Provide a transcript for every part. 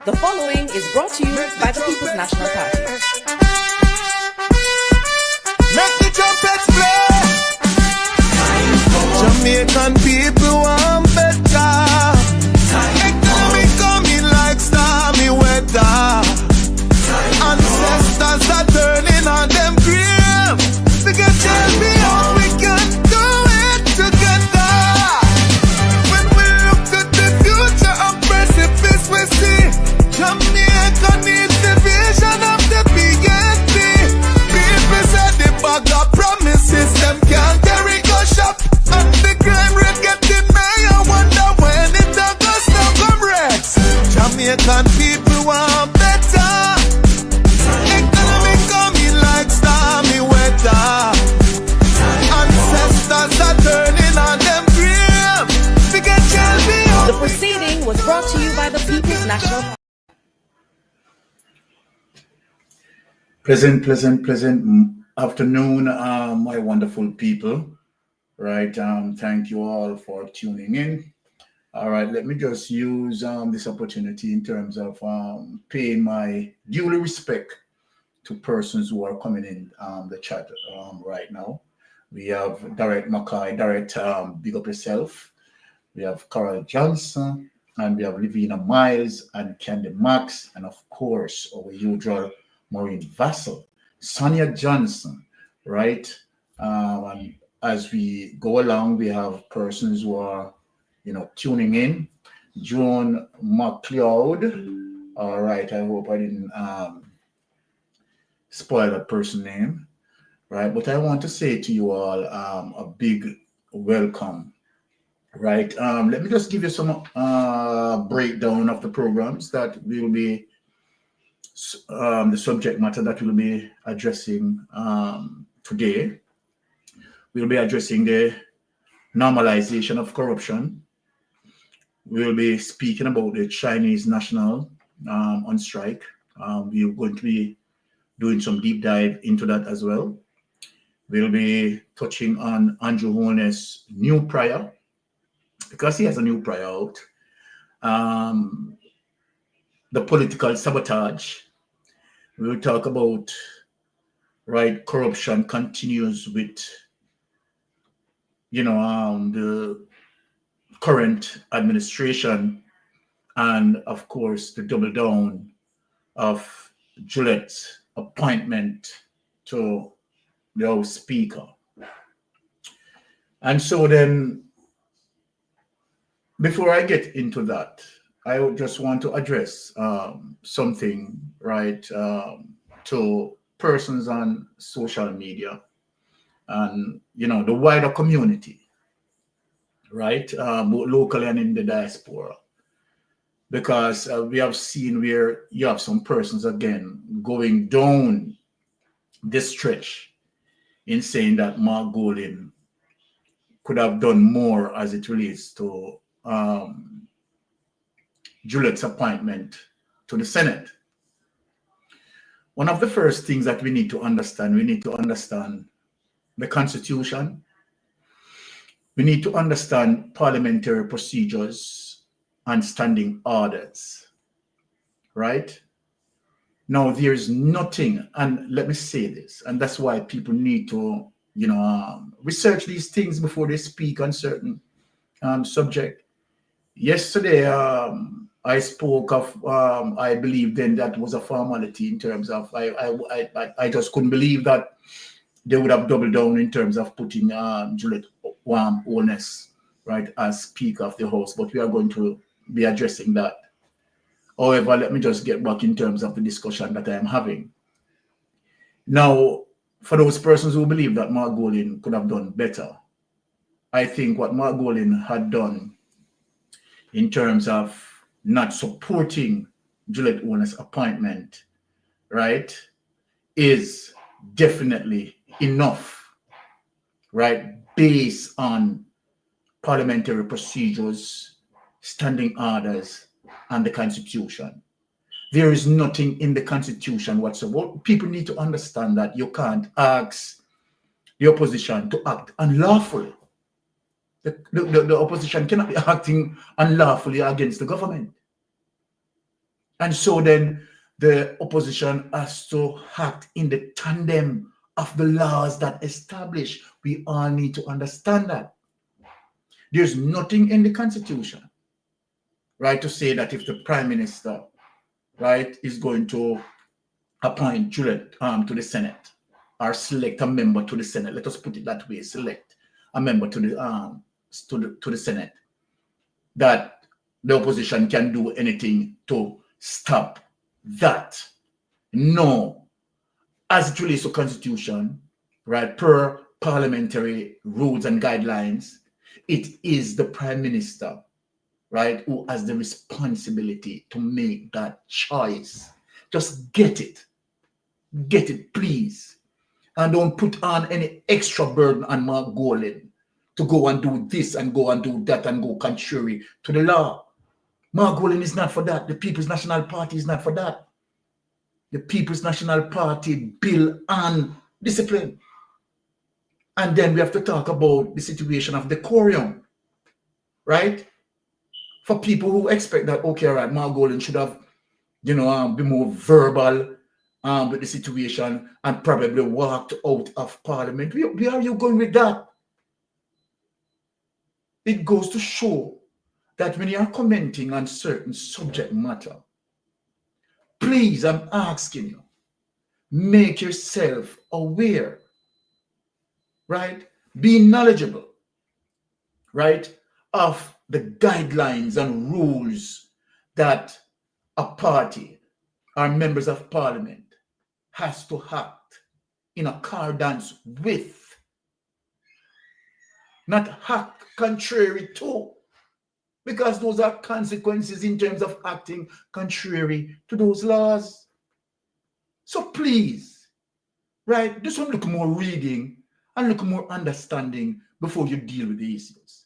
The following is brought to you by the People's National Party. Make the trumpets play. Jamaican people want better. Economy coming like stormy weather. Ancestors are turning on them grave. We can tell me how we can do it together. When we look to the future of precipice, we see Jamaica needs the vision of the PNP. People said the bag of promises, them can't carry go shop. And the crime rate getting higher. Wonder when it goes to comrades. Jamaican people want better. Economy coming like stormy weather. Ancestors are turning on them grave. We can tell me how. The proceeding was brought to you by the People's National Party. Pleasant afternoon, my wonderful people. Right, thank you all for tuning in. All right, let me just use this opportunity in terms of paying my due respect to persons who are coming in the chat right now. We have Direct Mackay, Direct, big up yourself. We have Carol Johnson, and we have Livina Miles and Candy Max, and of course, our usual Maureen Vassell, Sonia Johnson, right? And as we go along, we have persons who are, tuning in. Joan McLeod. All right, I hope I didn't spoil that person's name, right? But I want to say to you all a big welcome, right? Let me just give you some breakdown of the programs that will be the subject matter that we'll be addressing today. We'll be addressing the normalization of corruption. We'll be speaking about the Chinese national on strike. We're going to be doing some deep dive into that as well. We'll be touching on Andrew Holness' new prior, because he has a new prior out. The political sabotage. We'll talk about, right, corruption continues with, the current administration, and of course the double down of Gillette's appointment to the House Speaker. And so then, before I get into that, I would just want to address something, right, to persons on social media and, the wider community, right, both locally and in the diaspora. Because we have seen where you have some persons, again, going down this stretch in saying that Mark Golding could have done more as it relates to Gillette's appointment to the Senate. One of the first things that we need to understand the Constitution. We need to understand parliamentary procedures and standing orders, right? Now, there's nothing, and let me say this, and that's why people need to, research these things before they speak on certain subject. Yesterday, I spoke of, I believe then that was a formality in terms of, I just couldn't believe that they would have doubled down in terms of putting Gillette Holness, right, as Speaker of the House, but we are going to be addressing that. However, let me just get back in terms of the discussion that I am having. Now, for those persons who believe that Mark Golding could have done better, I think what Mark Golding had done in terms of not supporting Gillette Holness' appointment, right, is definitely enough, right, based on parliamentary procedures, standing orders, and the Constitution. There is nothing in the Constitution whatsoever. People need to understand that you can't ask the opposition to act unlawfully. The opposition cannot be acting unlawfully against the government. And so then the opposition has to act in the tandem of the laws that establish. We all need to understand that. There's nothing in the Constitution, right, to say that if the Prime Minister, right, is going to appoint Juliet to the Senate or select a member to the Senate, let us put it that way, select a member to the Senate, that the opposition can do anything to stop that. No. As it relates to Constitution, right, per parliamentary rules and guidelines, it is the Prime Minister, right, who has the responsibility to make that choice. Just get it, please. And don't put on any extra burden on Mark Golan to go and do this and go and do that and go contrary to the law. Mark Golan is not for that. The People's National Party is not for that. The People's National Party bill on discipline. And then we have to talk about the situation of decorum, right? For people who expect that, okay, all right, Mark Golan should have, be more verbal with the situation and probably walked out of Parliament. Where are you going with that? It goes to show that when you are commenting on certain subject matter, please, I'm asking you, make yourself aware, right? Be knowledgeable, right, of the guidelines and rules that a party or members of Parliament has to act in accordance with, not act contrary to, because those are consequences in terms of acting contrary to those laws. So please, right, do some little more reading and little more understanding before you deal with the issues,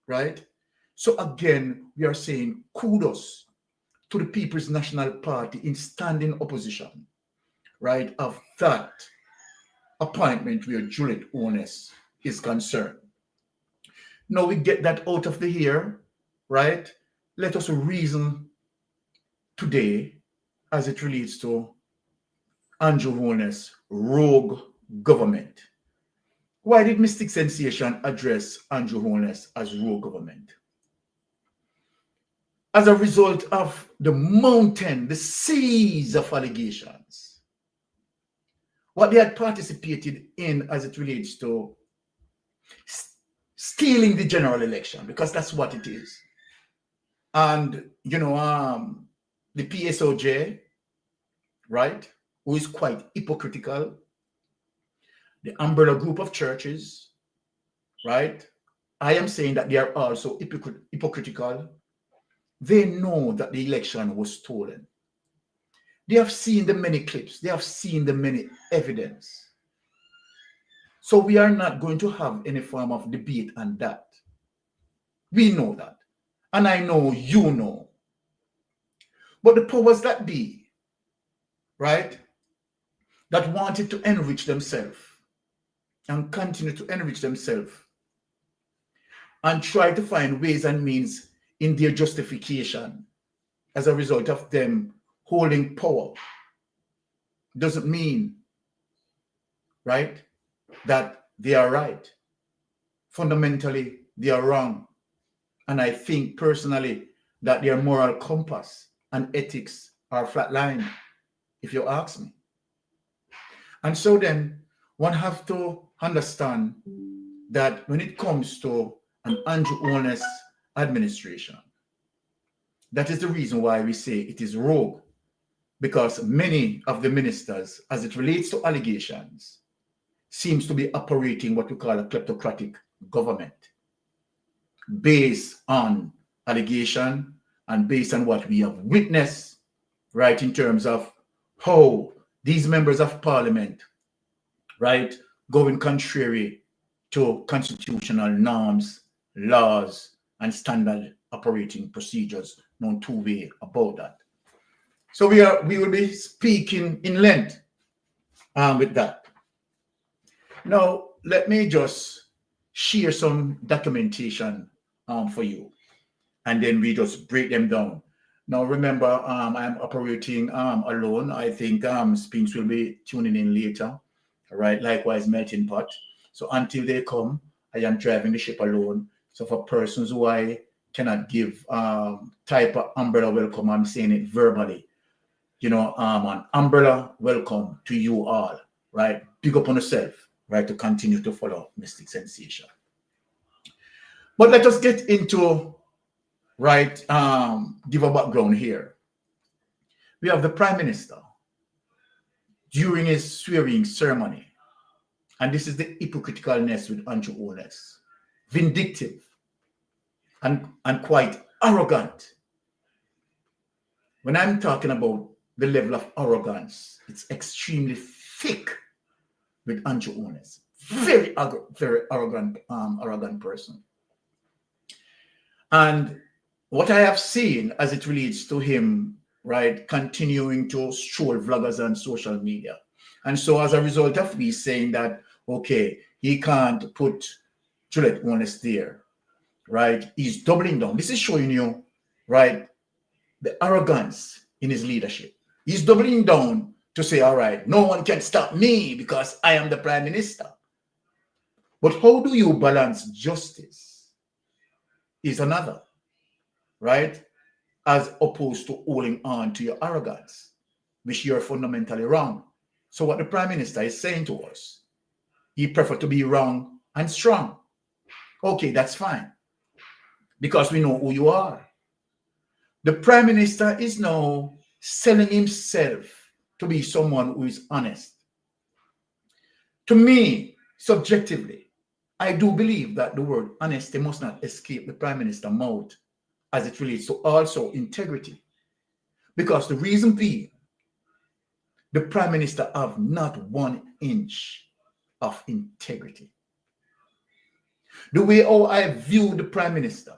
right? So again, we are saying kudos to the People's National Party in standing opposition, right, of that appointment where Juliet Onus is concerned. Now we get that out of the here, right? Let us reason today as it relates to Andrew Holness' rogue government. Why did Mystic Sensation address Andrew Holness as rogue government? As a result of the seas of allegations, what they had participated in as it relates to stealing the general election, because that's what it is. And, the PSOJ, right, who is quite hypocritical, the umbrella group of churches, right, I am saying that they are also hypocritical. They know that the election was stolen. They have seen the many clips. They have seen the many evidence. So we are not going to have any form of debate on that. We know that. And I know you know. But the powers that be, right, that wanted to enrich themselves and continue to enrich themselves and try to find ways and means in their justification as a result of them holding power, doesn't mean, right, that they are right. Fundamentally, they are wrong. And I think personally that their moral compass and ethics are flatlined, if you ask me. And so then one has to understand that when it comes to an Andrew Holness administration, that is the reason why we say it is rogue, because many of the ministers, as it relates to allegations, seems to be operating what we call a kleptocratic government based on allegation and based on what we have witnessed, right, in terms of how these members of parliament, right, going contrary to constitutional norms, laws, and standard operating procedures. No two way about that. So we will be speaking in length with that. Now, let me just share some documentation for you, and then we just break them down. Now remember, I'm operating alone. I think Spinks will be tuning in later. All right, likewise Melting Pot. So until they come, I am driving the ship alone. So for persons who I cannot give type of umbrella welcome, I'm saying it verbally. You know, an umbrella welcome to you all, right? Big up on yourself, right? To continue to follow Mystic Sensation. But let us get into, right, give a background here. We have the Prime Minister during his swearing ceremony, and this is the hypocriticalness with Andrew Holness, vindictive and quite arrogant. When I'm talking about the level of arrogance, it's extremely thick with Andrew Holness. Very arrogant, arrogant person. And what I have seen as it relates to him, right, continuing to stroll vloggers on social media. And so as a result of me saying that, okay, he can't put Juliet Holness there, right? He's doubling down. This is showing you, right, the arrogance in his leadership. He's doubling down to say, all right, no one can stop me because I am the Prime Minister. But how do you balance justice is another, right? As opposed to holding on to your arrogance, which you're fundamentally wrong. So what the Prime Minister is saying to us, he prefers to be wrong and strong. Okay, that's fine, because we know who you are. The Prime Minister is now selling himself to be someone who is honest. To me, subjectively, I do believe that the word honesty must not escape the Prime Minister's mouth as it relates to also integrity. Because the reason being, the Prime Minister have not 1 inch of integrity. The way how I view the Prime Minister,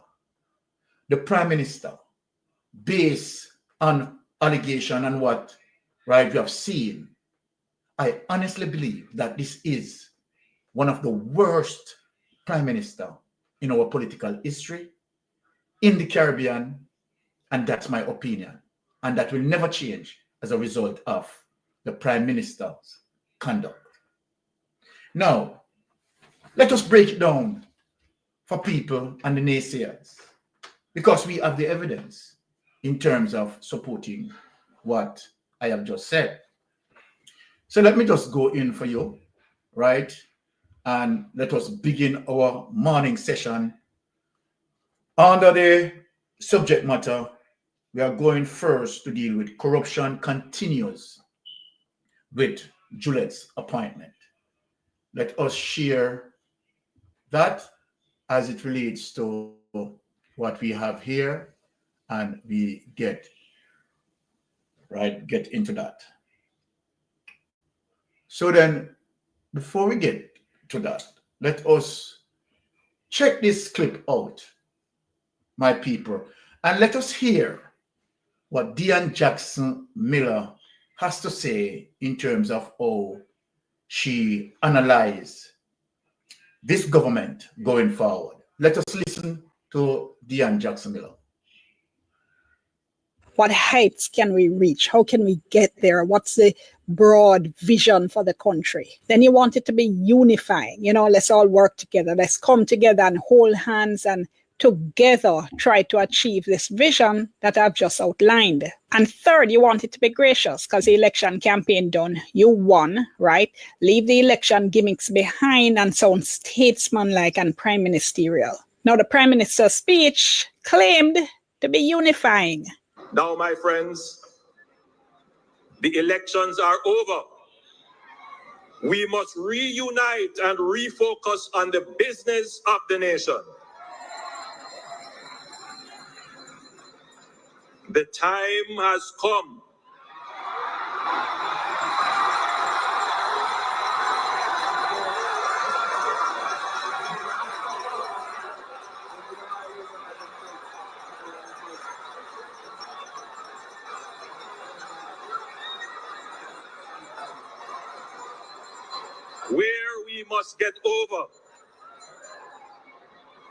based on allegation and what, right, we have seen, I honestly believe that this is one of the worst Prime Minister in our political history, in the Caribbean, and that's my opinion. And that will never change as a result of the Prime Minister's conduct. Now, let us break it down for people and the naysayers, because we have the evidence in terms of supporting what I have just said. So let me just go in for you, right? And let us begin our morning session. Under the subject matter, we are going first to deal with corruption continues with Juliet's appointment. Let us share that as it relates to what we have here, and we get into that. So then, before we get to that, let us check this clip out, my people, and let us hear what Diane Jackson Miller has to say in terms of how she analyzed this government going forward. Let us listen to Diane Jackson Miller. What heights can we reach? How can we get there? What's the broad vision for the country? Then you want it to be unifying. You know, let's all work together. Let's come together and hold hands and together try to achieve this vision that I've just outlined. And third, you want it to be gracious because the election campaign done. You won, right? Leave the election gimmicks behind and sound statesmanlike and prime ministerial. Now, the Prime Minister's speech claimed to be unifying. Now, my friends, the elections are over. We must reunite and refocus on the business of the nation. The time has come. Where we must get over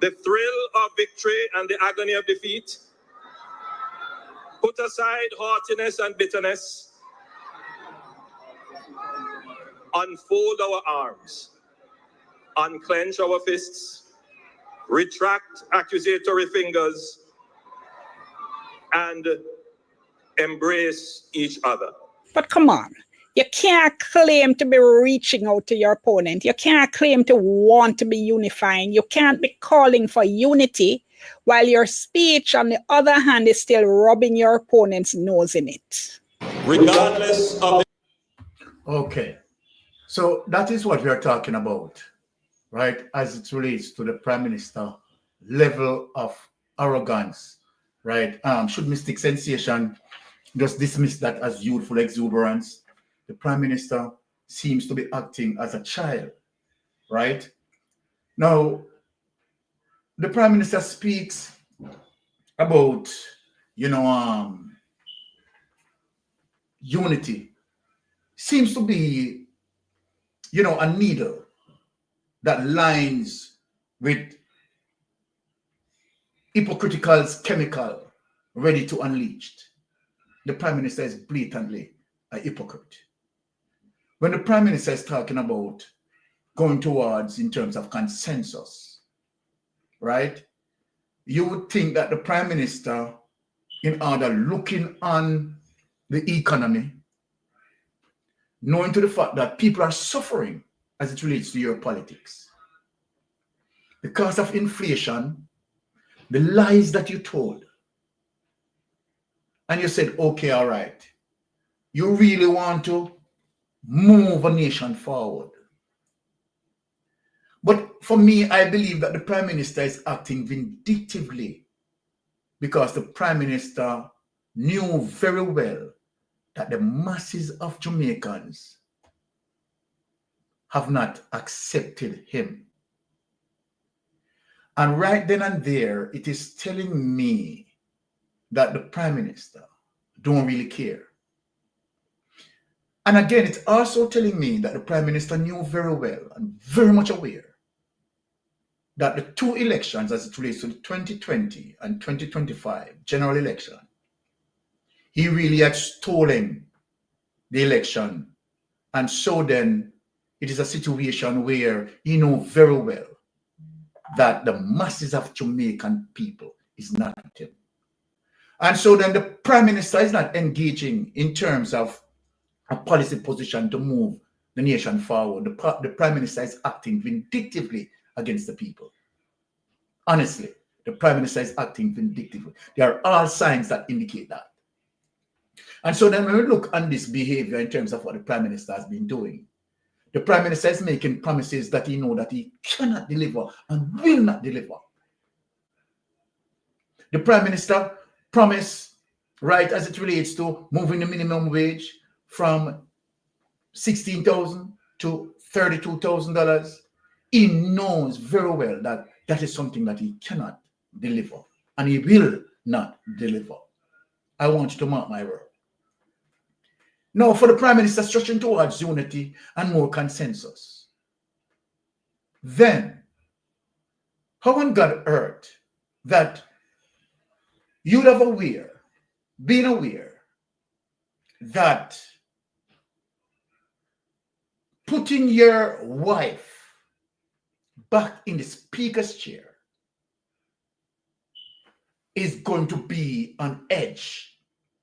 the thrill of victory and the agony of defeat, put put aside haughtiness and bitterness, unfold our arms, unclench our fists, retract accusatory fingers, and embrace each other. But come on, you can't claim to be reaching out to your opponent. You can't claim to want to be unifying. You can't be calling for unity while your speech, on the other hand, is still rubbing your opponent's nose in it. Regardless of the Okay, so that is what we are talking about, right? As it relates to the Prime Minister level of arrogance, right? Should Mystic Sensation just dismiss that as youthful exuberance? The Prime Minister seems to be acting as a child, right? Now, the Prime Minister speaks about, unity. Seems to be, a needle that lines with hypocritical's chemical ready to unleashed. The Prime Minister is blatantly a hypocrite. When the Prime Minister is talking about going towards in terms of consensus, right? You would think that the Prime Minister, in order looking on the economy, knowing to the fact that people are suffering as it relates to your politics, the cost of inflation, the lies that you told, and you said, okay, all right, you really want to move a nation forward. But for me, I believe that the Prime Minister is acting vindictively because the Prime Minister knew very well that the masses of Jamaicans have not accepted him. And right then and there, it is telling me that the Prime Minister don't really care. And again, it's also telling me that the Prime Minister knew very well and very much aware that the two elections as it relates to the 2020 and 2025 general election, he really had stolen the election. And so then it is a situation where he knows very well that the masses of Jamaican people is not with him. And so then the Prime Minister is not engaging in terms of a policy position to move the nation forward. The Prime Minister is acting vindictively against the people. Honestly, the Prime Minister is acting vindictively. There are all signs that indicate that. And so then when we look on this behavior in terms of what the Prime Minister has been doing, the Prime Minister is making promises that he knows that he cannot deliver and will not deliver. The Prime Minister promised, right, as it relates to moving the minimum wage from $16,000 to $32,000. He knows very well that that is something that he cannot deliver, and he will not deliver. I want you to mark my word. Now, for the Prime Minister stretching towards unity and more consensus, then how on God earth that you'd have been aware that putting your wife back in the speaker's chair is going to be an edge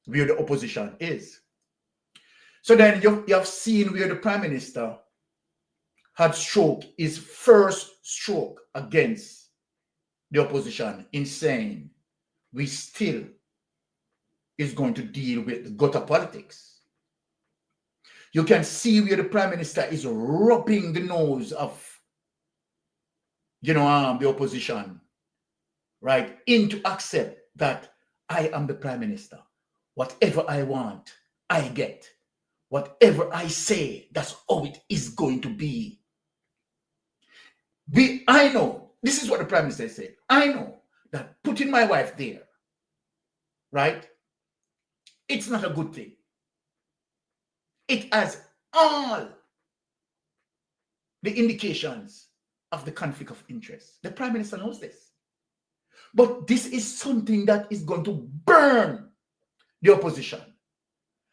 where the opposition is. So then you have seen where the Prime Minister had stroked his first stroke against the opposition in saying we still is going to deal with the gutter politics. You can see where the Prime Minister is rubbing the nose of the opposition, right, into accept that I am the Prime Minister. Whatever I want, I get. Whatever I say, that's how it is going to be. I know, this is what the Prime Minister said, I know that putting my wife there, right, it's not a good thing. It has all the indications of the conflict of interest. The Prime Minister knows this. But this is something that is going to burn the opposition.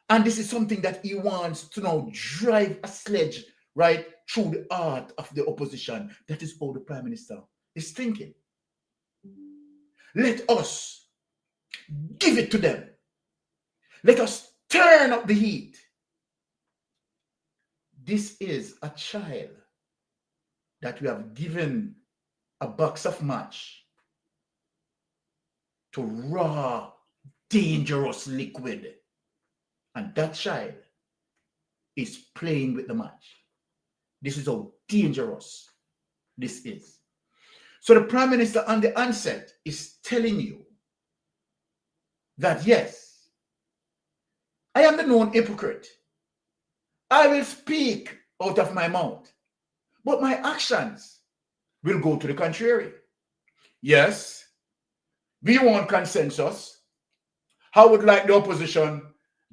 And this is something that he wants to now drive a sledge right through the heart of the opposition. That is how the Prime Minister is thinking. Let us give it to them. Let us turn up the heat. This is a child that we have given a box of match to raw, dangerous liquid. And that child is playing with the match. This is how dangerous this is. So the Prime Minister on the onset is telling you that yes, I am the known hypocrite. I will speak out of my mouth, but my actions will go to the contrary. Yes, we want consensus. How would like the opposition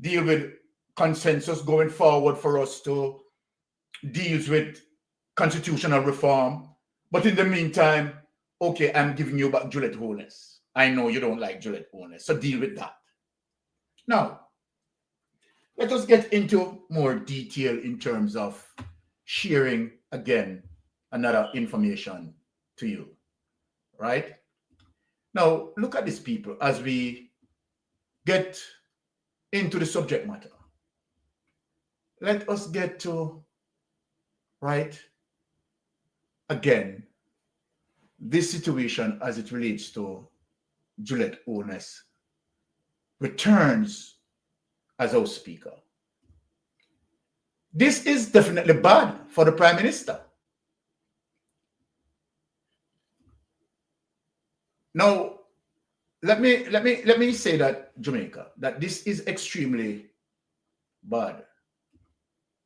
deal with consensus going forward for us to deal with constitutional reform? But in the meantime, okay, I'm giving you back Juliet Holness. I know you don't like Juliet Holness, so deal with that. Now, let us get into more detail in terms of sharing, again, another information to you, right? Now, look at these people as we get into the subject matter. Let us get to, right, again, this situation as it relates to Juliet Holness returns as our speaker. This is definitely bad for the Prime Minister. Now, let me say that, Jamaica, that this is extremely bad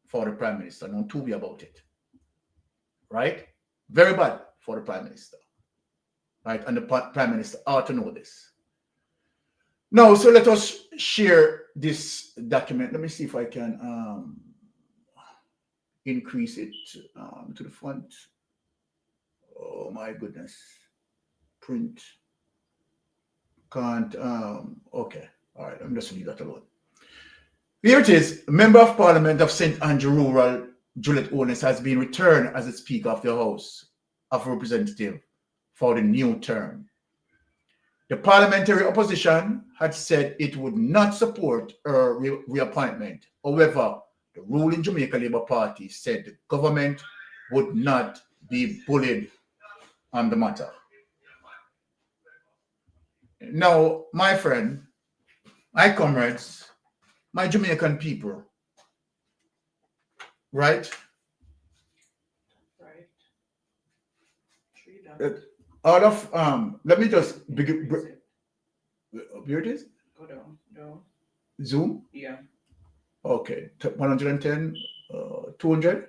for the Prime Minister. No two way about it. Right? Very bad for the Prime Minister. Right? And the Prime Minister ought to know this. Now, so let us share this document. Let me see if I can increase it to the front. Oh my goodness. Print. Can't, okay. All right, I'm just leave that alone. Here it is. Member of Parliament of St. Andrew Rural, Juliet Holness, has been returned as the Speaker of the House of Representatives for the new term. The parliamentary opposition had said it would not support her reappointment. However, the ruling Jamaica Labour Party said the government would not be bullied on the matter. Now, my friend, my comrades, my Jamaican people, right? All of let me just begin. Here it is. Go down. Zoom. Yeah. Okay. 110. 200.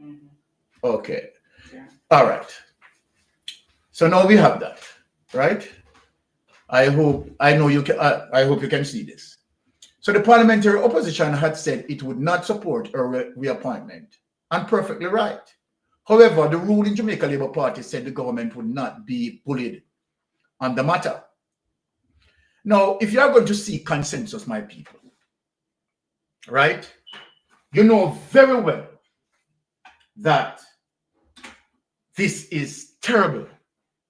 Mm-hmm. Okay. Yeah. All right. So now we have that, right? I hope you can see this. So the parliamentary opposition had said it would not support a reappointment, and perfectly right. However, the ruling Jamaica Labour Party said the government would not be bullied on the matter. Now, if you are going to seek consensus, my people, right, you know very well that this is terrible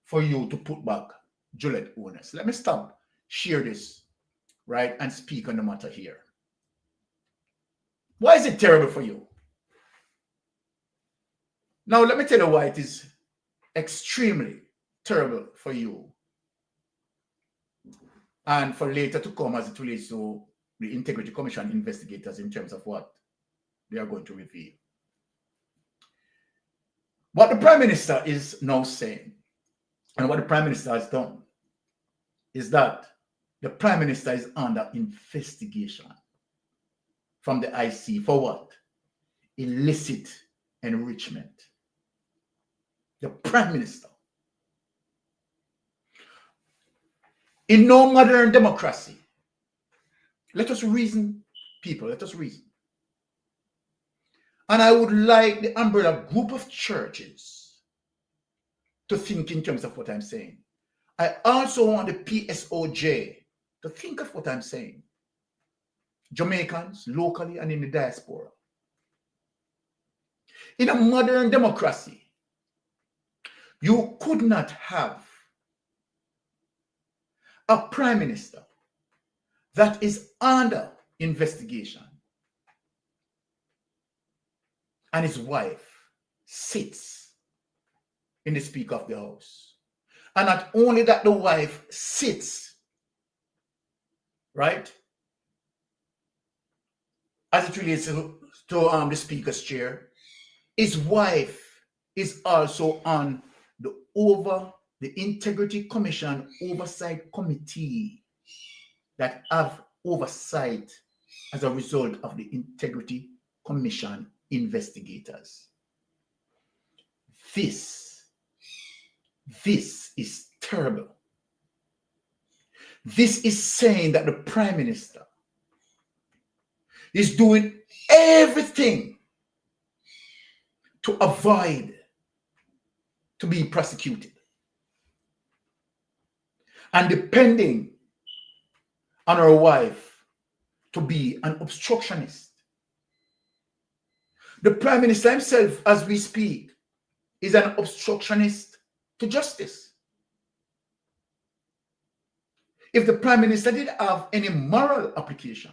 for you to put back Juliet Holness. Let me stop, share this, right, and speak on the matter here. Why is it terrible for you? Now, let me tell you why it is extremely terrible for you and for later to come as it relates to the Integrity Commission investigators in terms of what they are going to reveal. What the Prime Minister is now saying and what the Prime Minister has done is that the Prime Minister is under investigation from the IC for what? Illicit enrichment. The Prime Minister. In no modern democracy, let us reason, people, let us reason. And I would like the umbrella group of churches to think in terms of what I'm saying. I also want the PSOJ to think of what I'm saying. Jamaicans, locally and in the diaspora. In a modern democracy, you could not have a prime minister that is under investigation and his wife sits in the Speaker of the House. And not only that, the wife sits, right, as it relates to the Speaker's chair, his wife is also on the Integrity Commission Oversight Committee that have oversight as a result of the Integrity Commission investigators. This is terrible. This is saying that the Prime Minister is doing everything to avoid to be prosecuted and depending on her wife to be an obstructionist. The Prime Minister himself, as we speak, is an obstructionist to justice. If the Prime Minister did have any moral application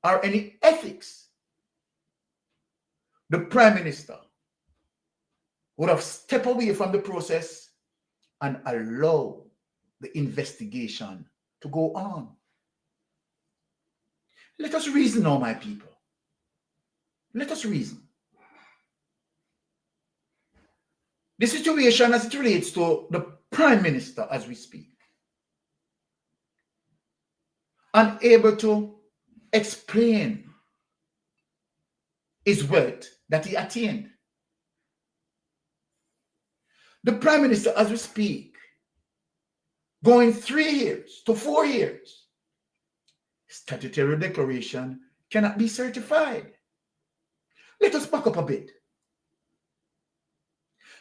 or any ethics, the Prime Minister would have stepped away from the process and allow the investigation to go on. Let us reason now, my people. Let us reason. The situation as it relates to the Prime Minister as we speak, unable to explain his wealth that he attained. The Prime Minister as we speak, going 3 years to 4 years, statutory declaration cannot be certified. Let us back up a bit.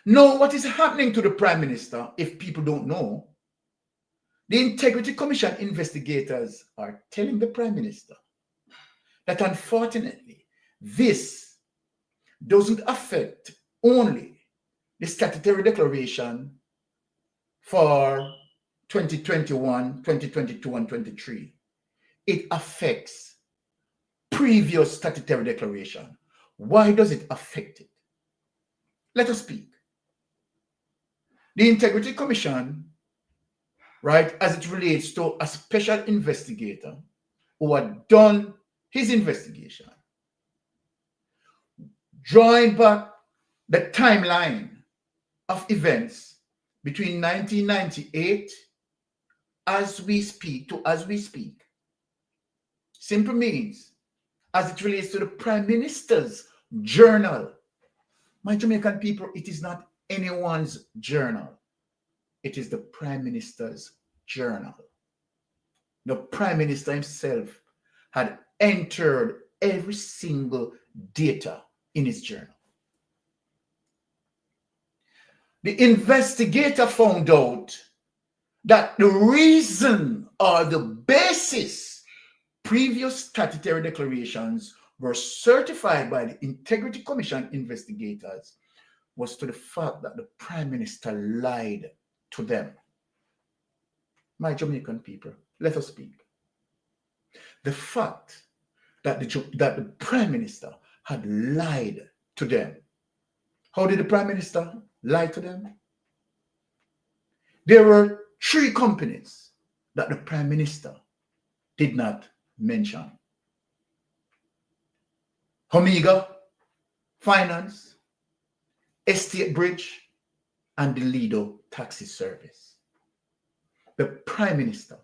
Know what is happening to the Prime Minister if people don't know. The Integrity Commission investigators are telling the Prime Minister that unfortunately this doesn't affect only the statutory declaration for 2021, 2022, and 23. It affects previous statutory declaration. Why does it affect it? Let us speak. The Integrity Commission, right, as it relates to a special investigator who had done his investigation, drawing back the timeline of events between 1998 as we speak, simply means as it relates to the Prime Minister's journal. My Jamaican people, it is not anyone's journal. It is the Prime Minister's journal. The Prime Minister himself had entered every single data in his journal. The investigator found out that the reason or the basis previous statutory declarations were certified by the Integrity Commission investigators was to the fact that the Prime Minister lied to them. My Jamaican people, let us speak. The fact that the Prime Minister had lied to them. How did the Prime Minister lie to them? There were 3 companies that the Prime Minister did not mention. Omega Finance, Estate Bridge, and the Lido Taxi Service. The Prime Minister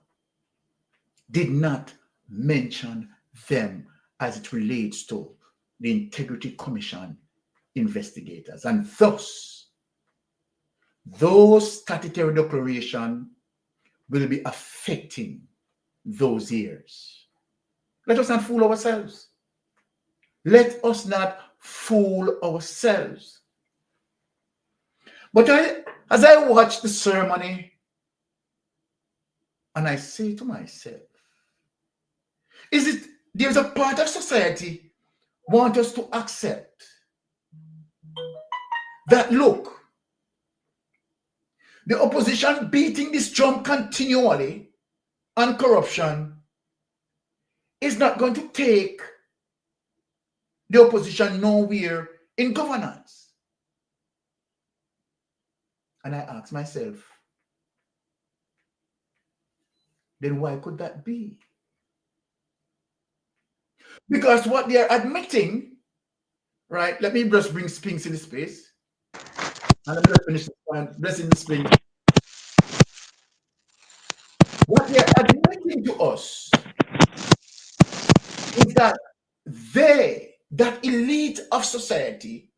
did not mention them as it relates to the Integrity Commission investigators. And thus, those statutory declarations will be affecting those years. Let us not fool ourselves. Let us not fool ourselves. But as I watch the ceremony, and I say to myself, is it There's a part of society want us to accept that, look, the opposition beating this drum continually on corruption is not going to take the opposition nowhere in governance. And I ask myself, then why could that be? Because what they are admitting, right? Let me just bring Spinks in the space. And I'm just finish this point, blessing the spring. What they are admitting to us is that that elite of society,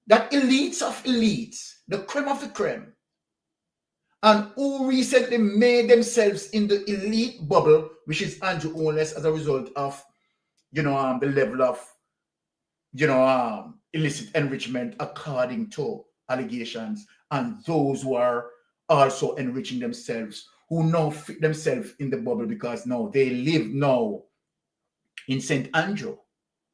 that elites of elites, the creme of the creme, and who recently made themselves in the elite bubble, which is Andrew Holness, as a result of, the level of, illicit enrichment according to allegations, and those who are also enriching themselves, who now fit themselves in the bubble because now they live now in St. Andrew,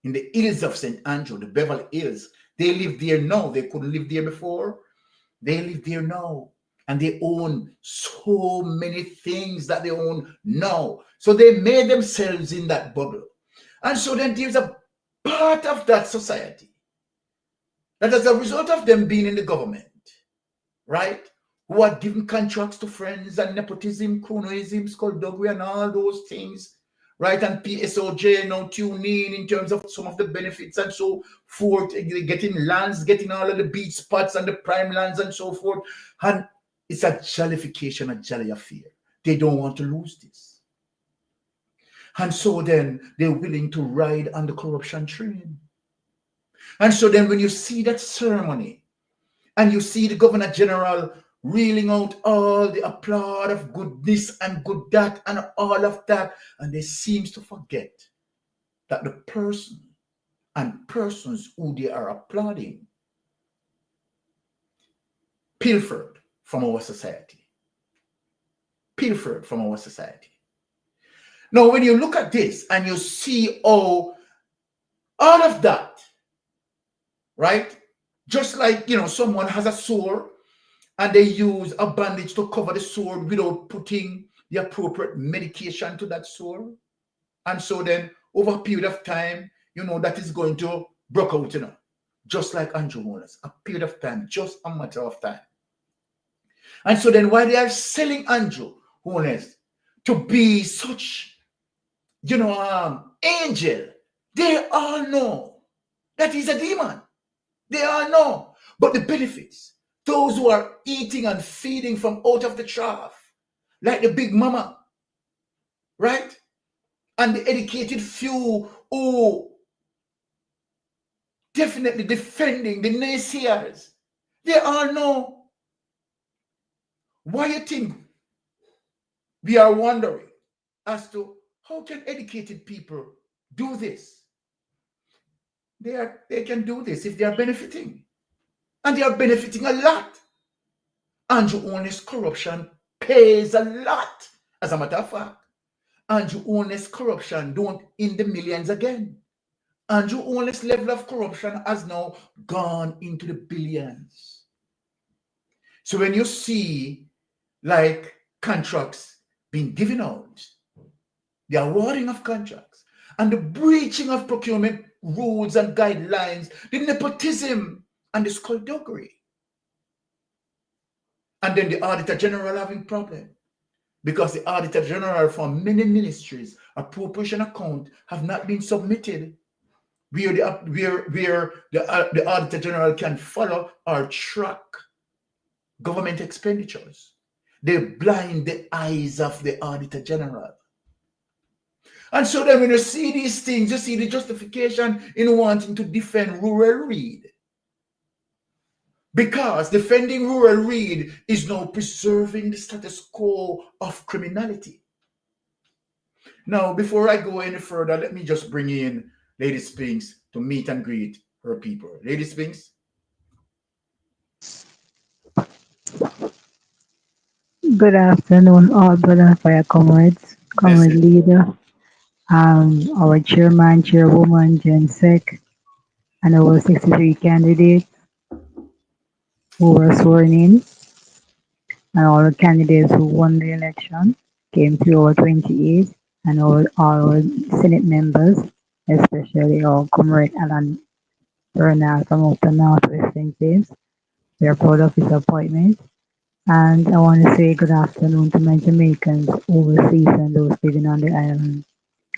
in the hills of St. Andrew, the Beverly Hills. They live there now. They couldn't live there before. They live there now. And they own so many things that they own now. So they made themselves in that bubble. And so then there's a part of that society that, as a result of them being in the government, right, who are giving contracts to friends and nepotism, cronyism, skullduggery, and all those things, right, and PSOJ now tune in terms of some of the benefits and so forth, getting lands, getting all of the beach spots and the prime lands and so forth. And it's a jollification, a jolly affair. They don't want to lose this. And so then they're willing to ride on the corruption train. And so then when you see that ceremony and you see the Governor General reeling out all the applaud of good this and good that and all of that, and they seems to forget that the person and persons who they are applauding pilfered from our society. Pilfered from our society. Now, when you look at this and you see all of that, right? Just like, someone has a sore and they use a bandage to cover the sore without putting the appropriate medication to that sore. And so then over a period of time, that is going to break out, just like Andrew Holness, a period of time, just a matter of time. And so then while they are selling Andrew Holness to be such, angel, they all know that he's a demon. They all know. But the benefits, those who are eating and feeding from out of the trough, like the big mama, right? And the educated few who definitely defending the naysayers, they all know. Why you think we are wondering as to how can educated people do this? They can do this if they are benefiting. And they are benefiting a lot. Andrew Holness corruption pays a lot. As a matter of fact, Andrew Holness corruption don't in the millions again. Andrew Holness level of corruption has now gone into the billions. So when you see like contracts being given out, the awarding of contracts, and the breaching of procurement rules and guidelines, the nepotism and the skullduggery. And then the Auditor General having problem because the Auditor General for many ministries, appropriation account have not been submitted where the Auditor General can follow or track government expenditures. They blind the eyes of the Auditor General. And so then when you see these things, you see the justification in wanting to defend rural Reed. Because defending rural Reed is now preserving the status quo of criminality. Now, before I go any further, let me just bring in Lady Spinks to meet and greet her people. Lady Spinks. Good afternoon, all brother fire comrades, comrade Blessings. leader. our chairman, chairwoman, Jen Sek, and our 63 candidates who were sworn in, and all the candidates who won the election came through our 28, and all our Senate members, especially our comrade Alan Bernal from up the Northwestern States. We are proud of his appointment. And I want to say good afternoon to my Jamaicans overseas and those living on the island.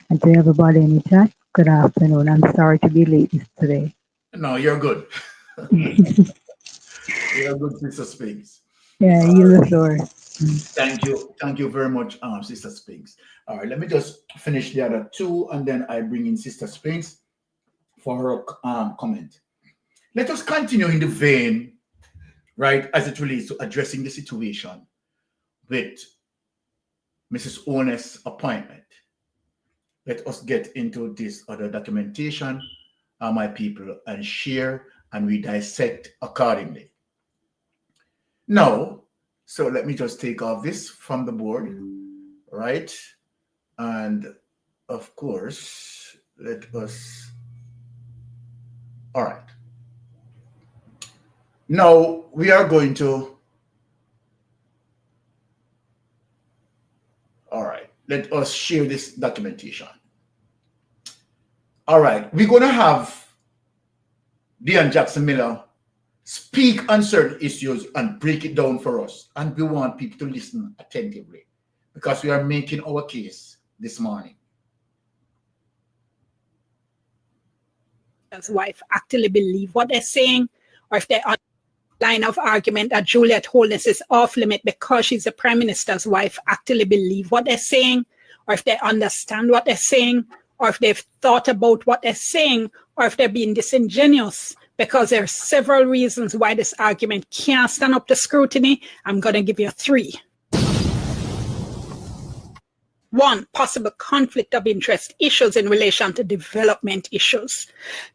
And to everybody in the chat, good afternoon. I'm sorry to be late today. No, you're good. You're good, Sister Spinks. Yeah, you the floor. Thank you very much, Sister Spinks. All right, let me just finish the other two, and then I bring in Sister Spinks for her comment. Let us continue in the vein, right, as it relates to addressing the situation with Mrs. Own's appointment. Let us get into this other documentation, my people, and share, and we dissect accordingly. Now, so let me just take off this from the board, right? And of course, let us, all right. Now we are going to, all right, let us share this documentation. All right, we're going to have Dean Jackson Miller speak on certain issues and break it down for us. And we want people to listen attentively because we are making our case this morning. His wife actually believe what they're saying, or if they're on line of argument that Juliet Holness is off limit because she's the Prime Minister's wife, actually believe what they're saying, or if they understand what they're saying, or if they've thought about what they're saying, or if they're being disingenuous, because there are several reasons why this argument can't stand up to scrutiny. I'm going to give you 3. 1, possible conflict of interest issues in relation to development issues.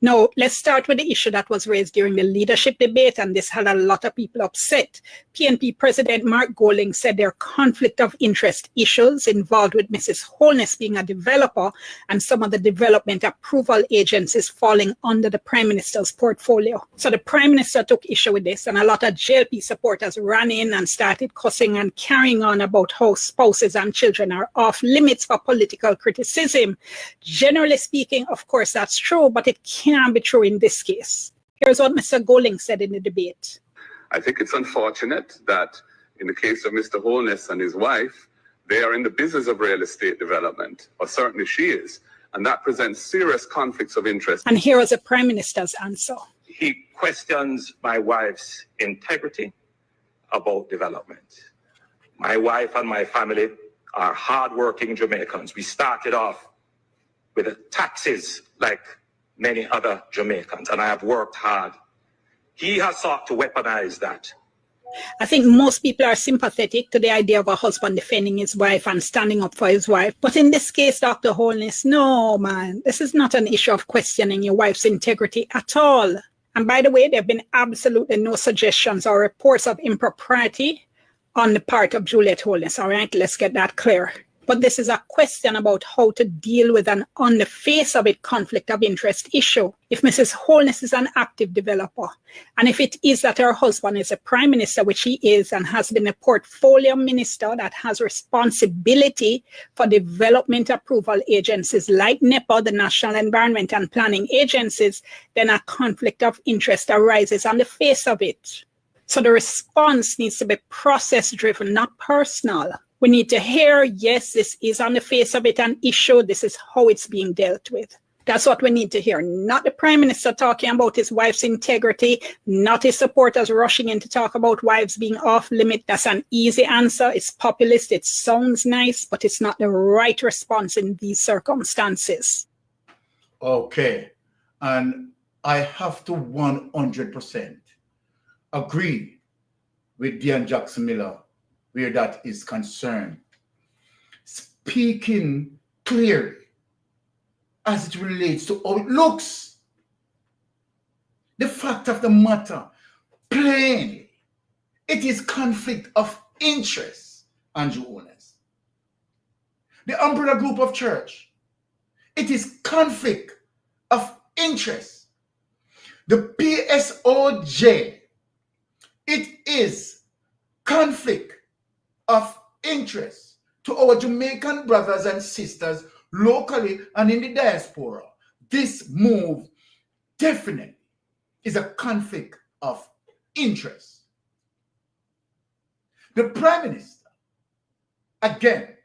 Now, let's start with the issue that was raised during the leadership debate, and this had a lot of people upset. PNP President Mark Golding said there are conflict of interest issues involved with Mrs. Holness being a developer and some of the development approval agencies falling under the Prime Minister's portfolio. So the Prime Minister took issue with this, and a lot of JLP supporters ran in and started cussing and carrying on about how spouses and children are off limits for political criticism. Generally speaking, of course, that's true, but it can't be true in this case. Here's what Mr. Golding said in the debate. I think it's unfortunate that in the case of Mr. Holness and his wife, they are in the business of real estate development, or certainly she is, and that presents serious conflicts of interest. And here is the Prime Minister's answer. He questions my wife's integrity about development. My wife and my family are hardworking Jamaicans. We started off with the taxes like many other Jamaicans, and I have worked hard. He has sought to weaponize that. I think most people are sympathetic to the idea of a husband defending his wife and standing up for his wife. But in this case, Dr. Holness, no, man, this is not an issue of questioning your wife's integrity at all. And by the way, there have been absolutely no suggestions or reports of impropriety on the part of Juliet Holness. All right, let's get that clear. But this is a question about how to deal with an on the face of it conflict of interest issue. If Mrs. Holness is an active developer, and if it is that her husband is a Prime Minister, which he is, and has been a portfolio minister that has responsibility for development approval agencies like NEPA, the National Environment and Planning Agencies, then a conflict of interest arises on the face of it. So the response needs to be process-driven, not personal. We need to hear, yes, this is on the face of it an issue. This is how it's being dealt with. That's what we need to hear. Not the Prime Minister talking about his wife's integrity, not his supporters rushing in to talk about wives being off limit. That's an easy answer. It's populist. It sounds nice, but it's not the right response in these circumstances. Okay. And I have to 100% agree with Dean Jackson Miller where that is concerned. Speaking clearly as it relates to how it looks. The fact of the matter, plainly, it is conflict of interest, Andrew Holness. The umbrella group of church, It is conflict of interest. The PSOJ, it is conflict of interest to our Jamaican brothers and sisters locally and in the diaspora. This move definitely is a conflict of interest. The Prime Minister, again,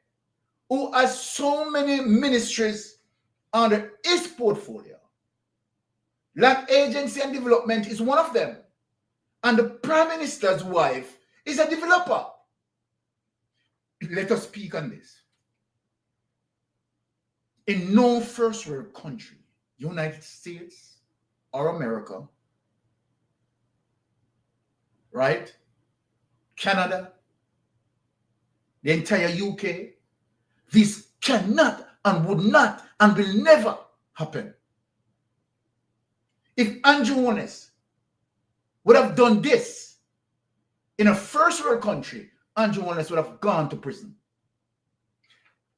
who has so many ministries under his portfolio, Land Agency and Development is one of them, and the Prime Minister's wife is a developer. Let us speak on this. In no first world country, United States or America, right? Canada, the entire UK, this cannot and would not and will never happen. If Andrew Holness would have done this in a first world country, Andrew Holness would have gone to prison.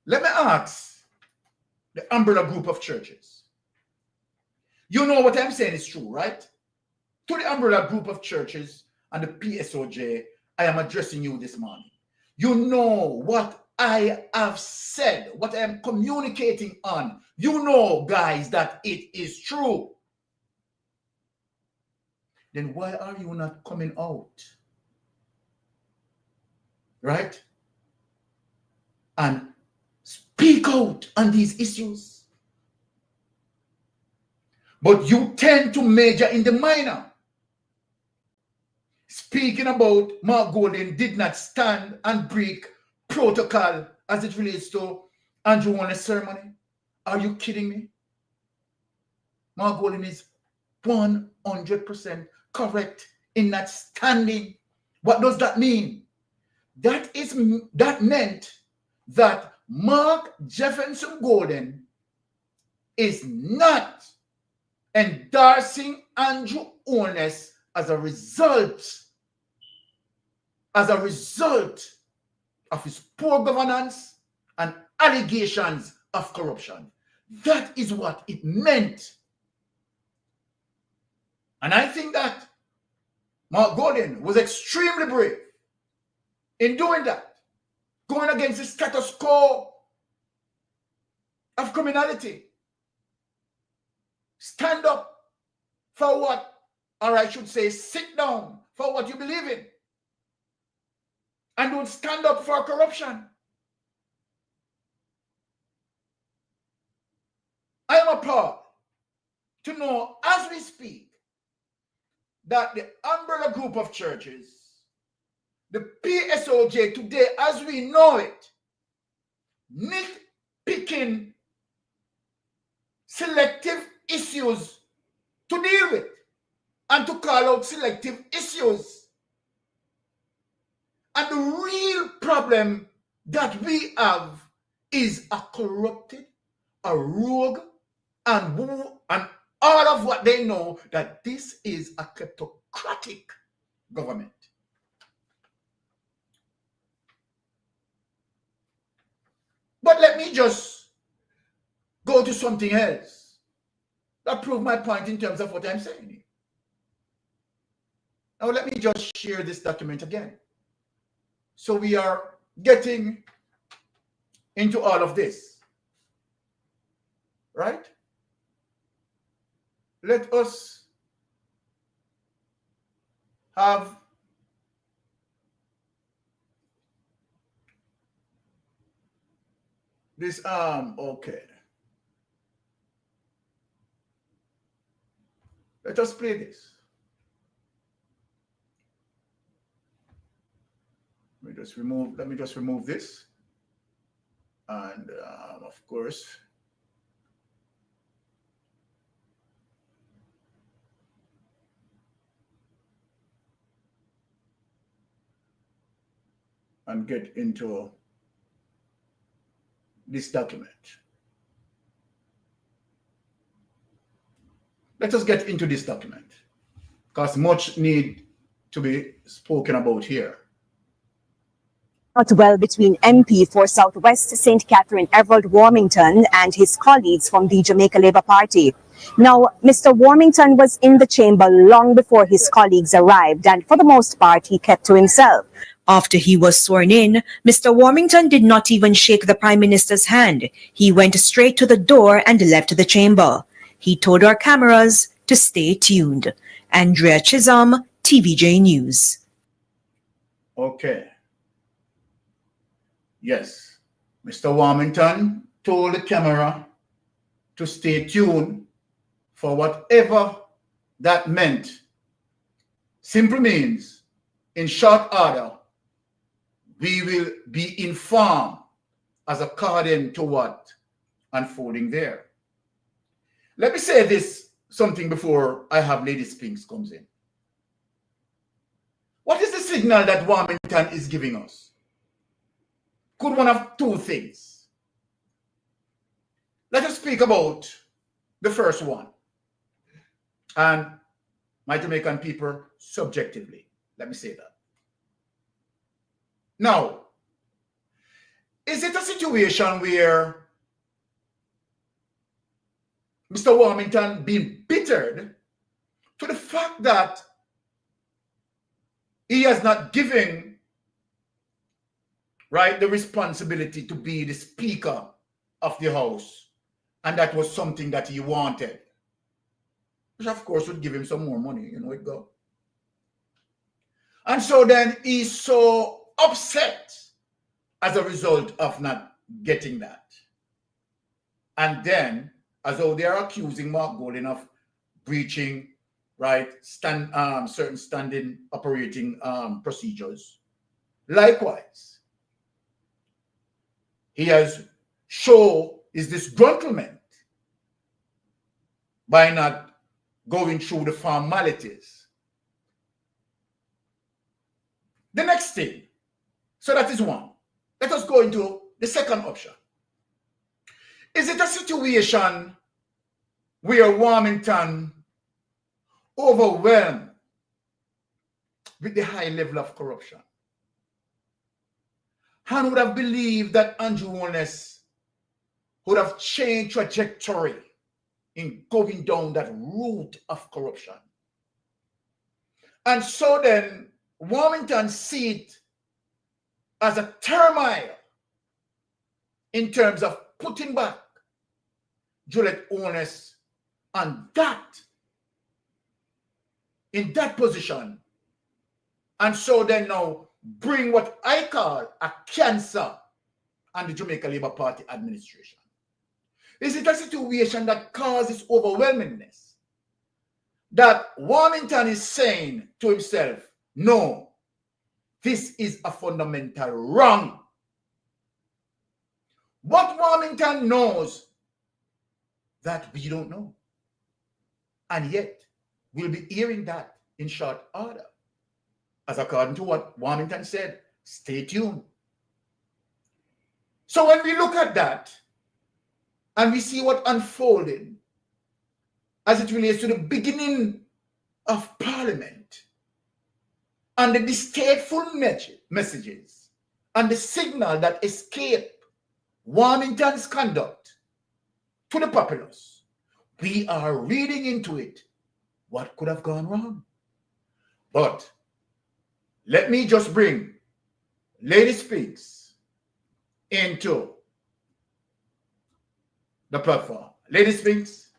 Let me ask the umbrella group of churches. You know what I'm saying is true, right? To the umbrella group of churches and the PSOJ, I am addressing you this morning. You know what I have said, what I am communicating on. You know, guys, that it is true. Then why are you not coming out? Right? And speak out on these issues. But you tend to major in the minor. Speaking about Mark Golden did not stand and break protocol as it relates to Andrew Holness ceremony. Are you kidding me? Mark Golden is 100% correct in not standing. What does that mean? That meant that Mark Jefferson Golden is not endorsing Andrew Holness as a result of his poor governance and allegations of corruption. That is what it meant. And I think that Mark Golden was extremely brave in doing that, going against the status quo of criminality. Stand up for what, or I should say, sit down for what you believe in. And don't stand up for corruption. I am appalled to know, as we speak, that the umbrella group of churches, the PSOJ today, as we know it, nitpicking selective issues to deal with and to call out selective issues. And the real problem that we have is a corrupted, a rogue, and all of what they know, that this is a kleptocratic government. But let me just go to something else that proves my point in terms of what I'm saying. Now let me just share this document again. So we are getting into all of this, right? Let us have this, okay. Let us play this. Let me just remove this. And of course, and get into this document. Let us get into this document, because much need to be spoken about here. Not well between MP for Southwest St. Catherine Everald Warmington and his colleagues from the Jamaica Labour Party. Now, Mr. Warmington was in the chamber long before his colleagues arrived, and for the most part, he kept to himself. After he was sworn in, Mr. Warmington did not even shake the Prime Minister's hand. He went straight to the door and left the chamber. He told our cameras to stay tuned. Andrea Chisholm, TVJ News. Okay. Yes. Mr. Warmington told the camera to stay tuned for whatever that meant. Simply means, in short order, we will be informed as according to what unfolding there. Let me say this something before I have Lady Spinks comes in. What is the signal that Warmington is giving us? Could one of two things. Let us speak about the first one. And my Jamaican people, subjectively, let me say that. Now, is it a situation where Mr. Warmington being bittered to the fact that he has not given, right, the responsibility to be the Speaker of the House, and that was something that he wanted, which of course would give him some more money, you know it go. And so then he's so upset as a result of not getting that. And then, as though they are accusing Mark Golding of breaching, right, certain standing operating procedures. Likewise, he has shown his disgruntlement by not going through the formalities. The next thing, so that is one. Let us go into the second option. Is it a situation where Warmington overwhelmed with the high level of corruption and would have believed that Andrew Holness would have changed trajectory in going down that route of corruption? And so then Warmington see it as a turmoil in terms of putting back Juliet Holness on that, in that position. And so then now bring what I call a cancer on the Jamaica Labour Party administration. Is it a situation that causes overwhelmingness? That Warmington is saying to himself, no, this is a fundamental wrong. What Warmington knows that we don't know. And yet, we'll be hearing that in short order. As according to what Warmington said, stay tuned. So when we look at that, and we see what unfolded as it relates to the beginning of Parliament, and the distasteful messages, and the signal that escape Warmington's conduct to the populace, we are reading into it what could have gone wrong. But let me just bring Lady Speaks into the platform. Lady Speaks,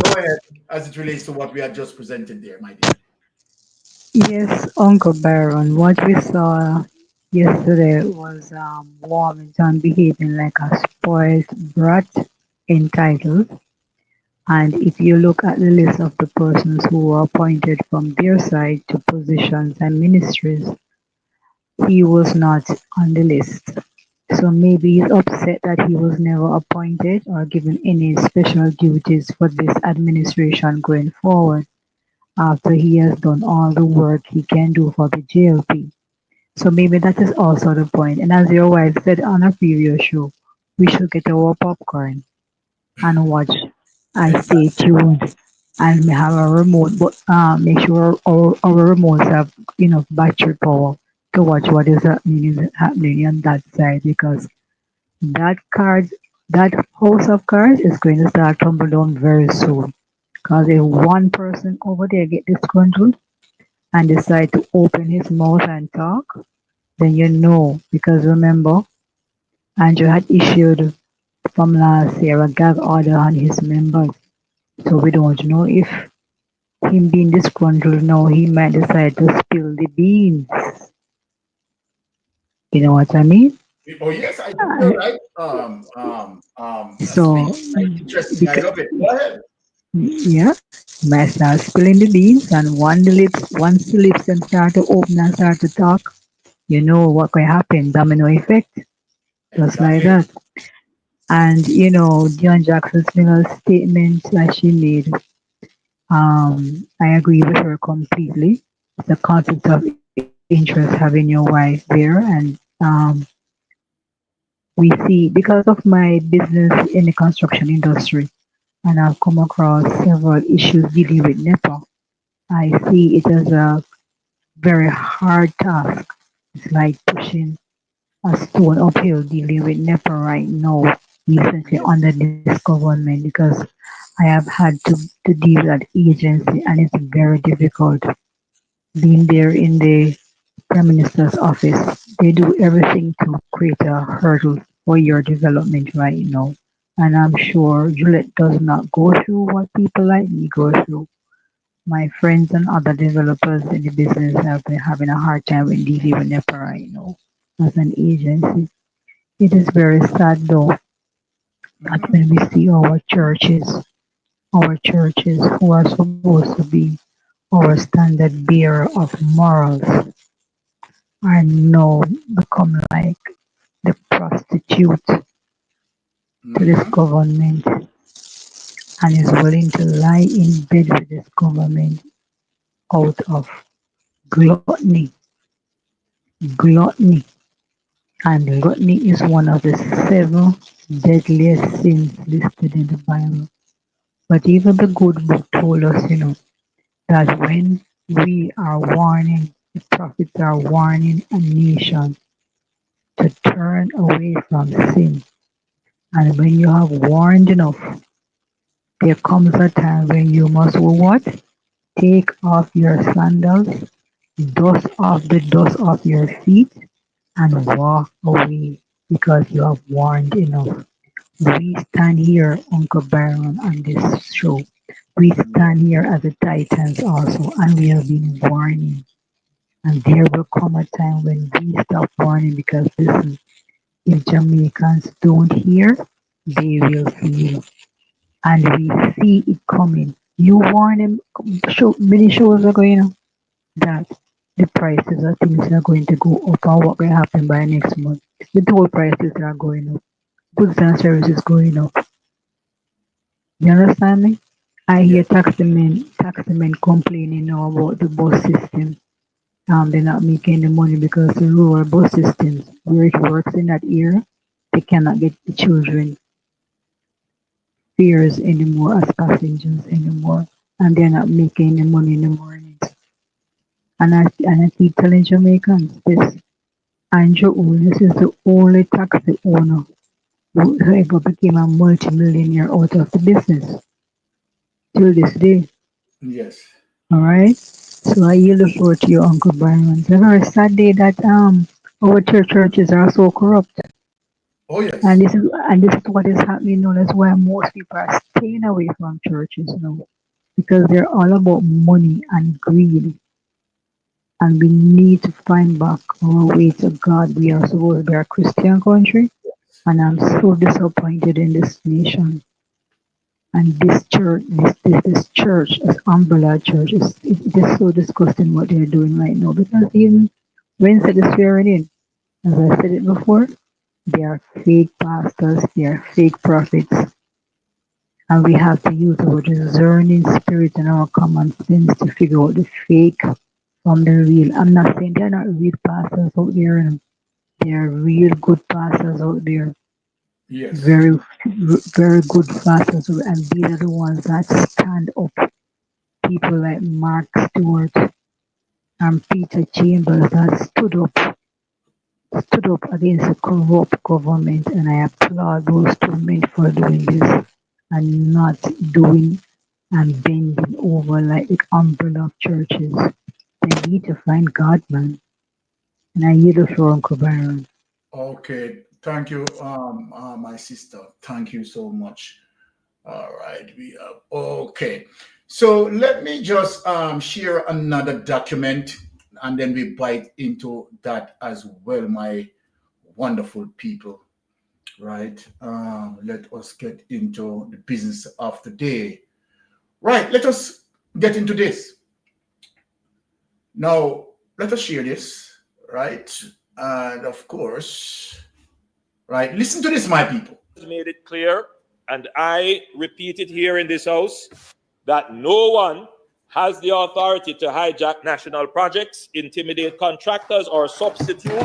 go ahead as it relates to what we had just presented there, my dear. Yes, Uncle Byron, what we saw yesterday was Warmington behaving like a spoiled brat entitled. And if you look at the list of the persons who were appointed from their side to positions and ministries, he was not on the list. So maybe he's upset that he was never appointed or given any special duties for this administration going forward after he has done all the work he can do for the JLP. So maybe that is also the point. And as your wife said on a previous show, we should get our popcorn and watch and stay tuned and have a remote, but make sure our remotes have enough battery power to watch what is happening on that side, because that card, that house of cards is going to start tumble down very soon. Because if one person over there get disgruntled and decide to open his mouth and talk, then you know. Because remember, Andrew had issued from last year a gag order on his members. So we don't know if him being disgruntled now, he might decide to spill the beans. You know what I mean? Oh yes, I do. Uh, You're right. That's so, interesting. I because, love it. Go ahead. yeah, might start spilling the beans, and once the lips and start to open and start to talk, you know what can happen. Domino effect, just like Exactly. that. And John Jackson's little statement that she made, I agree with her completely. It's a conflict of interest having your wife there, and we see, because of my business in the construction industry, and I've come across several issues dealing with NEPA. I see it as a very hard task. It's like pushing a stone uphill dealing with NEPA right now, recently Yes. under this government, because I have had to deal with that agency, and it's very difficult being there in the Prime Minister's office. They do everything to create a hurdle for your development right now. And I'm sure Juliet does not go through what people like me go through. My friends and other developers in the business have been having a hard time with dealing with NEPA right now as an agency. It is very sad though that Hmm. when we see our churches who are supposed to be our standard bearer of morals are now become like the prostitute to this Hmm. government, and is willing to lie in bed with this government out of gluttony. Gluttony. And gluttony is one of the seven deadliest sins listed in the Bible. But even the good book told us, that when we are warning, the prophets are warning a nation to turn away from sin. And when you have warned enough, there comes a time when you must what? Take off your sandals, dust off the dust off your feet, and walk away because you have warned enough. We stand here, Uncle Byron, on this show. We Yes. stand here as the Titans also, and we have been warning. And there will come a time when we stop warning, because listen, if Jamaicans don't hear, they will feel. And we see it coming. You warn them, many shows are going on that the prices of things are going to go up, and what will happen by next month. The toll prices are going up, goods and services going up. You understand me? I hear Yes. taxmen complaining now about the bus system. They're not making the money because the rural bus systems, where it works in that area, they cannot get the children fares anymore as passengers anymore, and they're not making the money in the mornings. And I keep telling Jamaicans this: Andrew Holness is the only taxi owner who ever became a multimillionaire out of the business till this day. Yes. All right. So I yield the floor to your Uncle Byron. It's a very sad day that our churches are so corrupt. Oh And yes. this is what is happening now. That's why most people are staying away from churches now. Because they're all about money and greed. And we need to find back our way to God. We are supposed to be a Christian country. And I'm so disappointed in this nation. And this church, this church, this umbrella church, it is so disgusting what they're doing right now. Because even Wednesday is swearing in, as I said it before, they are fake pastors, they are fake prophets, and we have to use our discerning spirit and our common sense to figure out the fake from the real. I'm not saying they're not real pastors out there, and they are real good pastors out there, Yes. very, very good pastors, and these are the ones that stand up. People like Mark Stewart, and Peter Chambers that stood up against a corrupt government, and I applaud those two men for doing this and not doing and bending over like the umbrella of churches. They need to find God, man. And I yield the floor, Uncle Byron. Okay, thank you, my sister. Thank you so much. All right, we are okay. So let me just share another document, and then we bite into that as well, my wonderful people. Right. Let us get into the business of the day. Right. Let us get into this. Now, let us share this. Right. And of course, right. Listen to this, my people. Made it clear, and I repeat it here in this house, that no one has the authority to hijack national projects, intimidate contractors, or substitute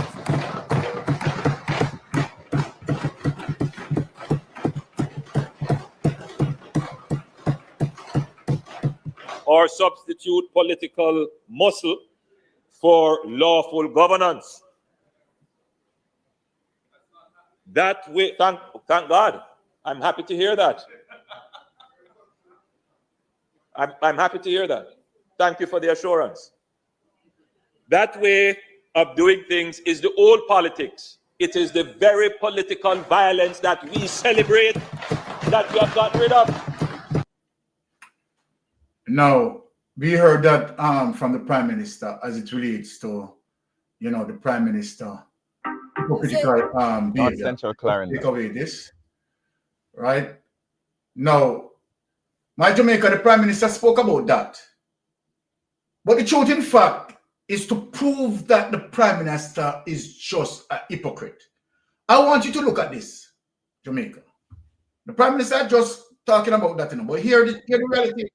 political muscle for lawful governance. That way, thank God. I'm happy to hear that. I'm happy to hear that. Thank you for the assurance. That way of doing things is the old politics. It is the very political violence that we celebrate that we have gotten rid of. Now, we heard that from the Prime Minister as it relates to, the Prime Minister hypocritical behavior. Central Clarendon. Take away this, right? Now, my Jamaica, the Prime Minister spoke about that. But the truth, in fact, is to prove that the Prime Minister is just a hypocrite. I want you to look at this, Jamaica. The Prime Minister just talking about that, but here the reality.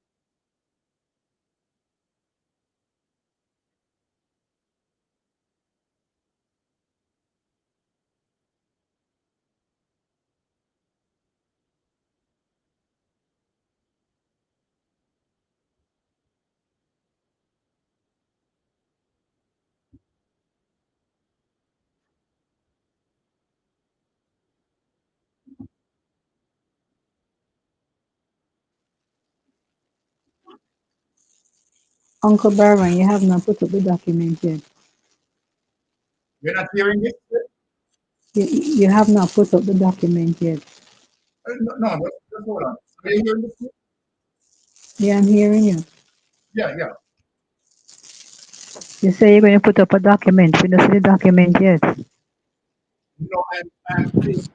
Uncle Byron, you have not put up the document yet. You're not hearing this? You have not put up the document yet. No, just hold on. Are you hearing this? Yeah, I'm hearing you. Yeah. You say you're going to put up a document. We don't see the document yet. No, I'm putting this.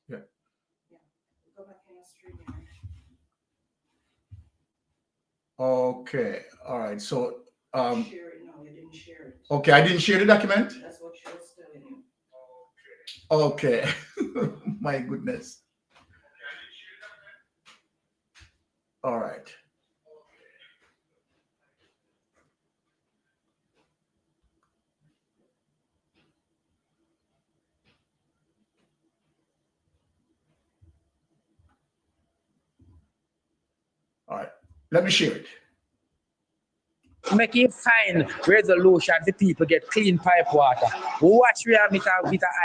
Yeah. Okay. All right. So okay, I didn't share the document. That's what she was telling you. Okay. My goodness. All right. All right. Let me share it. Make it fine resolution the people get clean pipe water. Watch we have with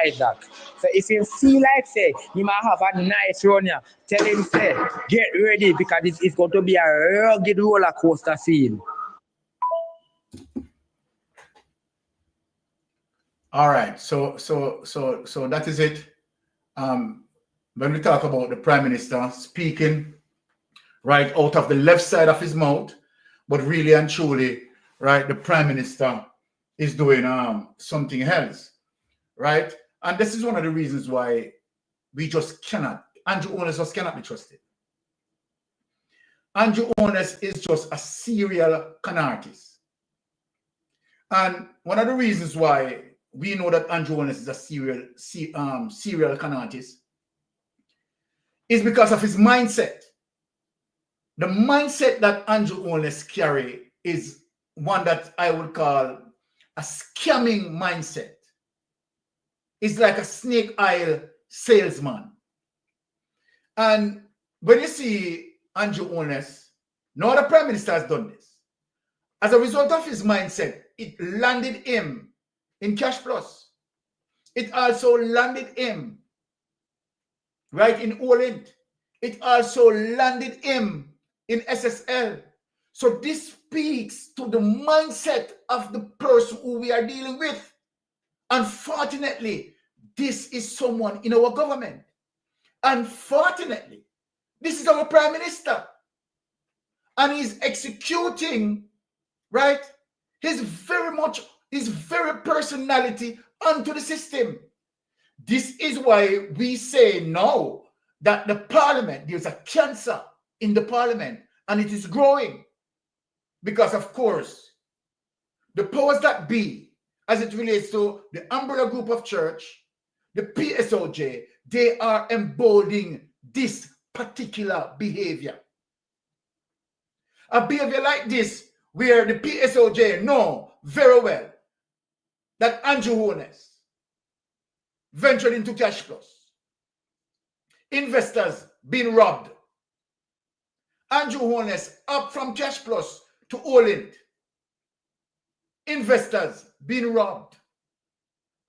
ISAT. So if you feel like say you might have a nice run here, tell him say get ready because it's going to be a rugged roller coaster scene. All right. So that is it. When we talk about the Prime Minister speaking right out of the left side of his mouth, but really and truly, right, the Prime Minister is doing something else, right? And this is one of the reasons why we just cannot, Andrew Holness just cannot be trusted. Andrew Holness is just a serial con artist. And one of the reasons why we know that Andrew Holness is a serial con artist is because of his mindset. The mindset that Andrew Holness carry is one that I would call a scamming mindset. It's like a snake oil salesman. And when you see Andrew Holness, no other prime minister has done this. As a result of his mindset, it landed him in Cash Plus. It also landed him right in Orient. It also landed him in SSL. So this speaks to the mindset of the person who we are dealing with. Unfortunately, this is someone in our government. Unfortunately, this is our prime minister. And he's executing, right, his very personality onto the system. This is why we say now that the parliament, there's a cancer in the parliament, and it is growing. Because, of course, the powers that be, as it relates to the umbrella group of church, the PSOJ, they are embodying this particular behavior. A behavior like this, where the PSOJ know very well that Andrew Holness ventured into Cash Plus. Investors being robbed. Andrew Holness up from Cash Plus to Orient. Investors being robbed.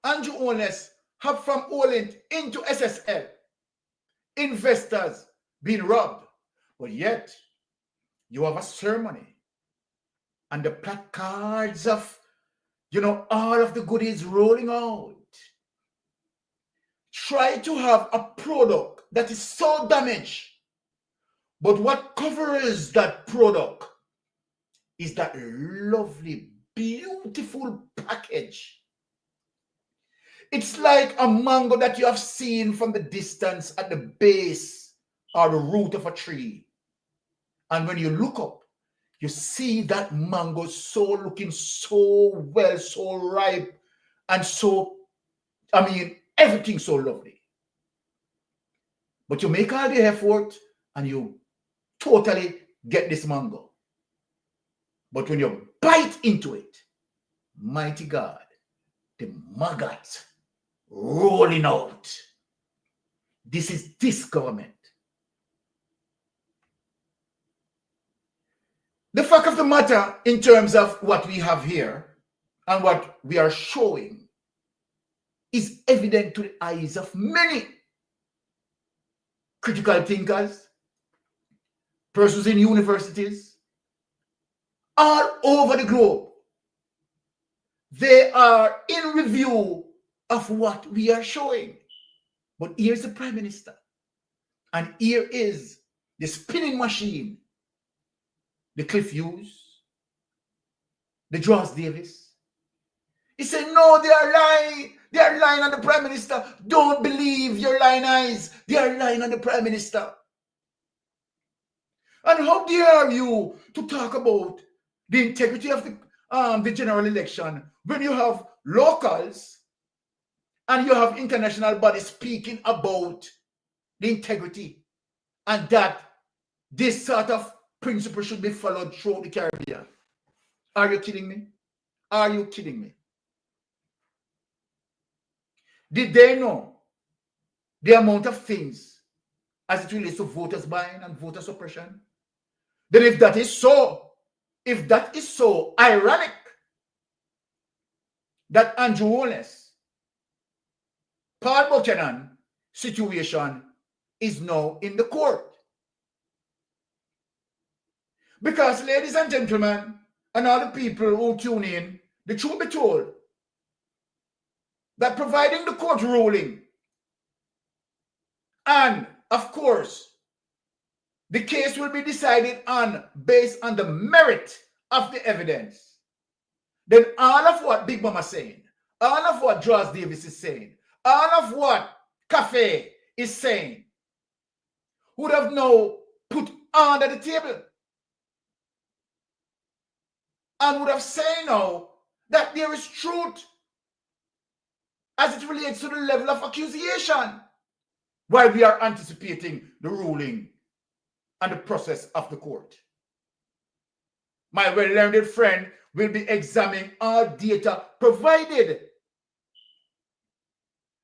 Andrew Holness up from Orient into SSL. Investors being robbed. But yet, you have a ceremony and the placards of, all of the goodies rolling out. Try to have a product that is so damaged, but what covers that product is that lovely, beautiful package. It's like a mango that you have seen from the distance at the base or the root of a tree. And when you look up, you see that mango looking so well, so ripe, and everything so lovely. But you make all the effort and you totally get this mango. But when you bite into it, mighty God, the maggots rolling out. This is this government. The fact of the matter, in terms of what we have here and what we are showing, is evident to the eyes of many critical thinkers, persons in universities, all over the globe. They are in review of what we are showing. But here's the Prime Minister. And here is the spinning machine, the Cliff Hughes, the Joss Davis. He said, no, they are lying. They are lying on the Prime Minister. Don't believe your lying eyes. They are lying on the Prime Minister. And how dare you to talk about the integrity of the general election when you have locals and you have international bodies speaking about the integrity and that this sort of principle should be followed throughout the Caribbean? Are you kidding me? Are you kidding me? Did they know the amount of things as it relates to voters buying and voter suppression? Then if that is so ironic that Andrew Holness, Paul Buchanan situation is now in the court. Because, ladies and gentlemen, and all the people who tune in, the truth be told, that providing the court ruling and, of course, the case will be decided on based on the merit of the evidence, then all of what Big Mama is saying, all of what Joss Davis is saying, all of what Cafe is saying would have now put under the table and would have said now that there is truth as it relates to the level of accusation while we are anticipating the ruling and the process of the court. My well-learned friend will be examining all data provided.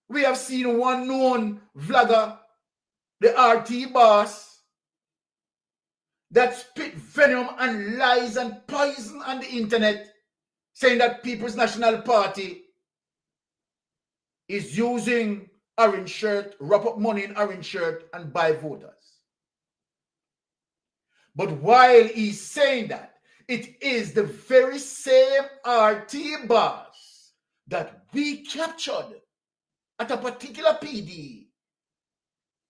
We have seen one known vlogger, the RT boss, that spit venom and lies and poison on the internet, saying that People's National Party is using orange shirt, wrap up money in orange shirt and buy voters. But while he's saying that, it is the very same RT boss that we captured at a particular PD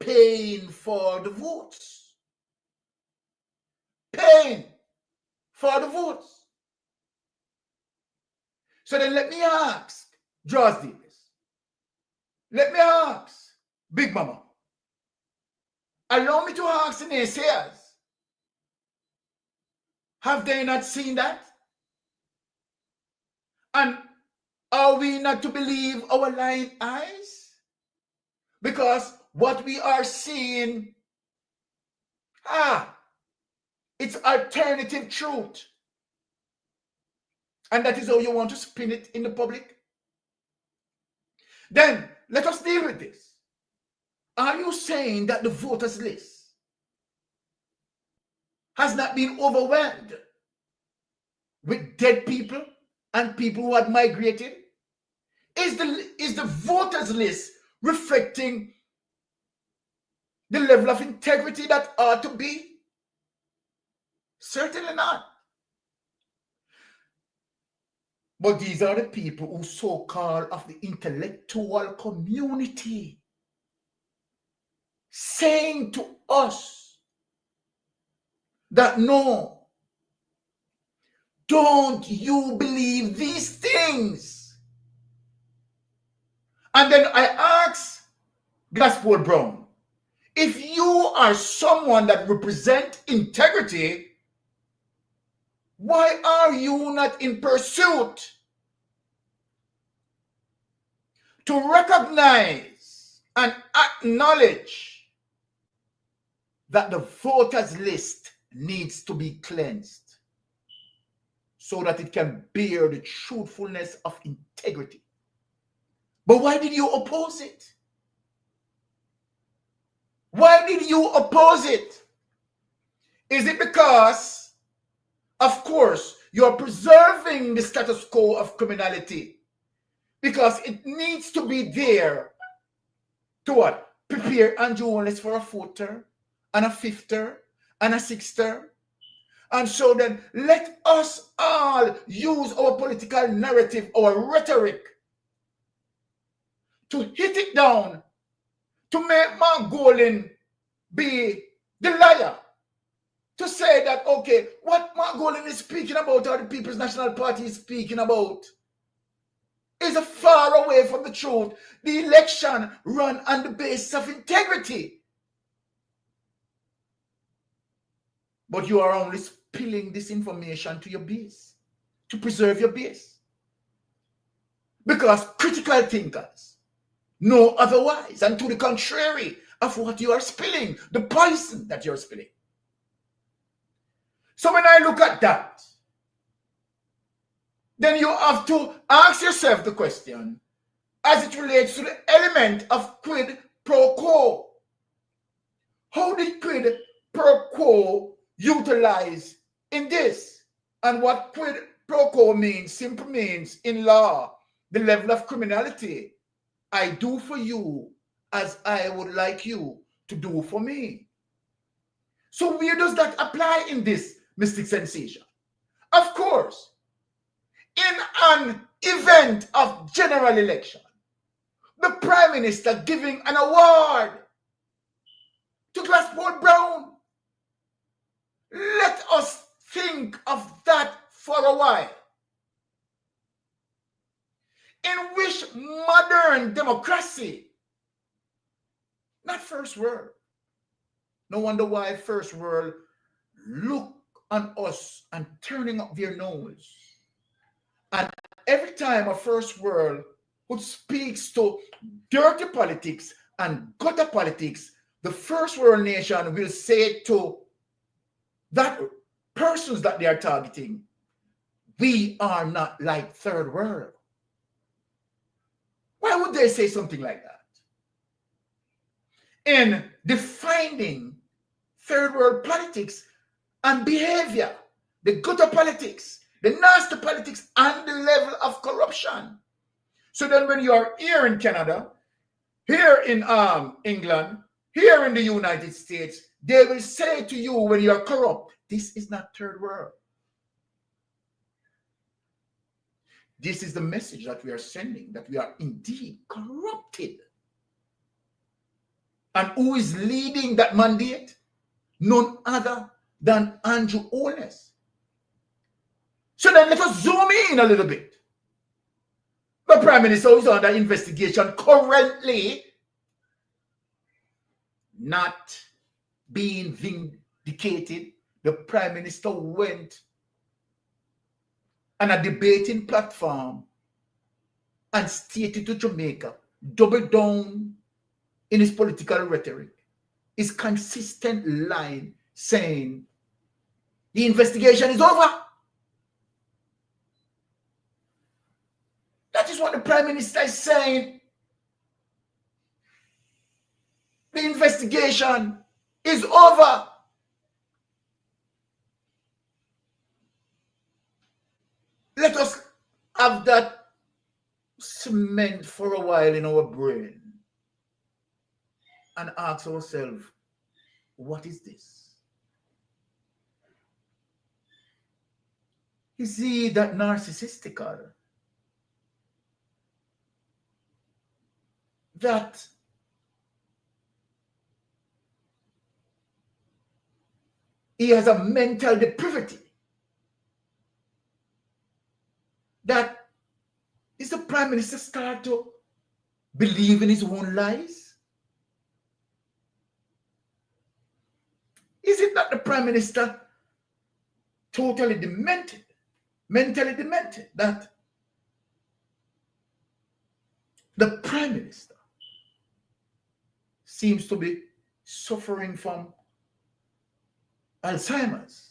paying for the votes. Paying for the votes. So then let me ask Jaws Davis. Let me ask Big Mama. Allow me to ask the naysayers. Have they not seen that? And are we not to believe our lying eyes? Because what we are seeing, it's alternative truth. And that is how you want to spin it in the public? Then let us deal with this. Are you saying that the voters list has not been overwhelmed with dead people and people who had migrated? Is the voters list reflecting the level of integrity that ought to be? Certainly not. But these are the people who so-called of the intellectual community saying to us that no, don't you believe these things? And then I ask Gospel Brown, if you are someone that represents integrity, why are you not in pursuit to recognize and acknowledge that the voters list needs to be cleansed so that it can bear the truthfulness of integrity? But why did you oppose it? Why did you oppose it? Is it because, of course, you're preserving the status quo of criminality because it needs to be there to what? Prepare Andrew Wallace for a fourth term and a fifth term and a sixth term. And so then let us all use our political narrative, our rhetoric, to hit it down, to make Mark Golin be the liar, to say that, okay, what Mark Golin is speaking about or the People's National Party is speaking about is far away from the truth. The election run on the basis of integrity. But you are only spilling this information to your base, to preserve your base. Because critical thinkers know otherwise, and to the contrary of what you are spilling, the poison that you're spilling. So when I look at that, then you have to ask yourself the question as it relates to the element of quid pro quo. How did quid pro quo utilize in this? And what quid pro quo means simply means in law, the level of criminality. I do for you as I would like you to do for me. So where does that apply in this mystic sensation? Of course, in an event of general election, the Prime Minister giving an award to Glassboard Brown. Let us think of that for a while. in which modern democracy, not first world. No wonder why first world look on us and turning up their nose. And every time a first world who speaks to dirty politics and gutter politics, the first world nation will say to that persons that they are targeting, we are not like third world. Why would they say something like that? In defining third world politics and behavior, the gutter politics, the nasty politics, and the level of corruption. So then when you are here in Canada, here in England, here in the United States, they will say to you when you are corrupt, this is not third world. This is the message that we are sending, that we are indeed corrupted. And who is leading that mandate? None other than Andrew Holness. So then let us zoom in a little bit. The Prime Minister is under investigation currently, not being vindicated. The Prime Minister went on a debating platform and stated to Jamaica, double down in his political rhetoric, his consistent line saying the investigation is over. That is what the Prime Minister is saying. The investigation is over. Let us have that cement for a while in our brain and ask ourselves, what is this? Is he that narcissistical? That he has a mental depravity? That is the Prime Minister start to believe in his own lies? Is it that the Prime Minister totally demented, mentally demented, that the Prime Minister seems to be suffering from Alzheimer's?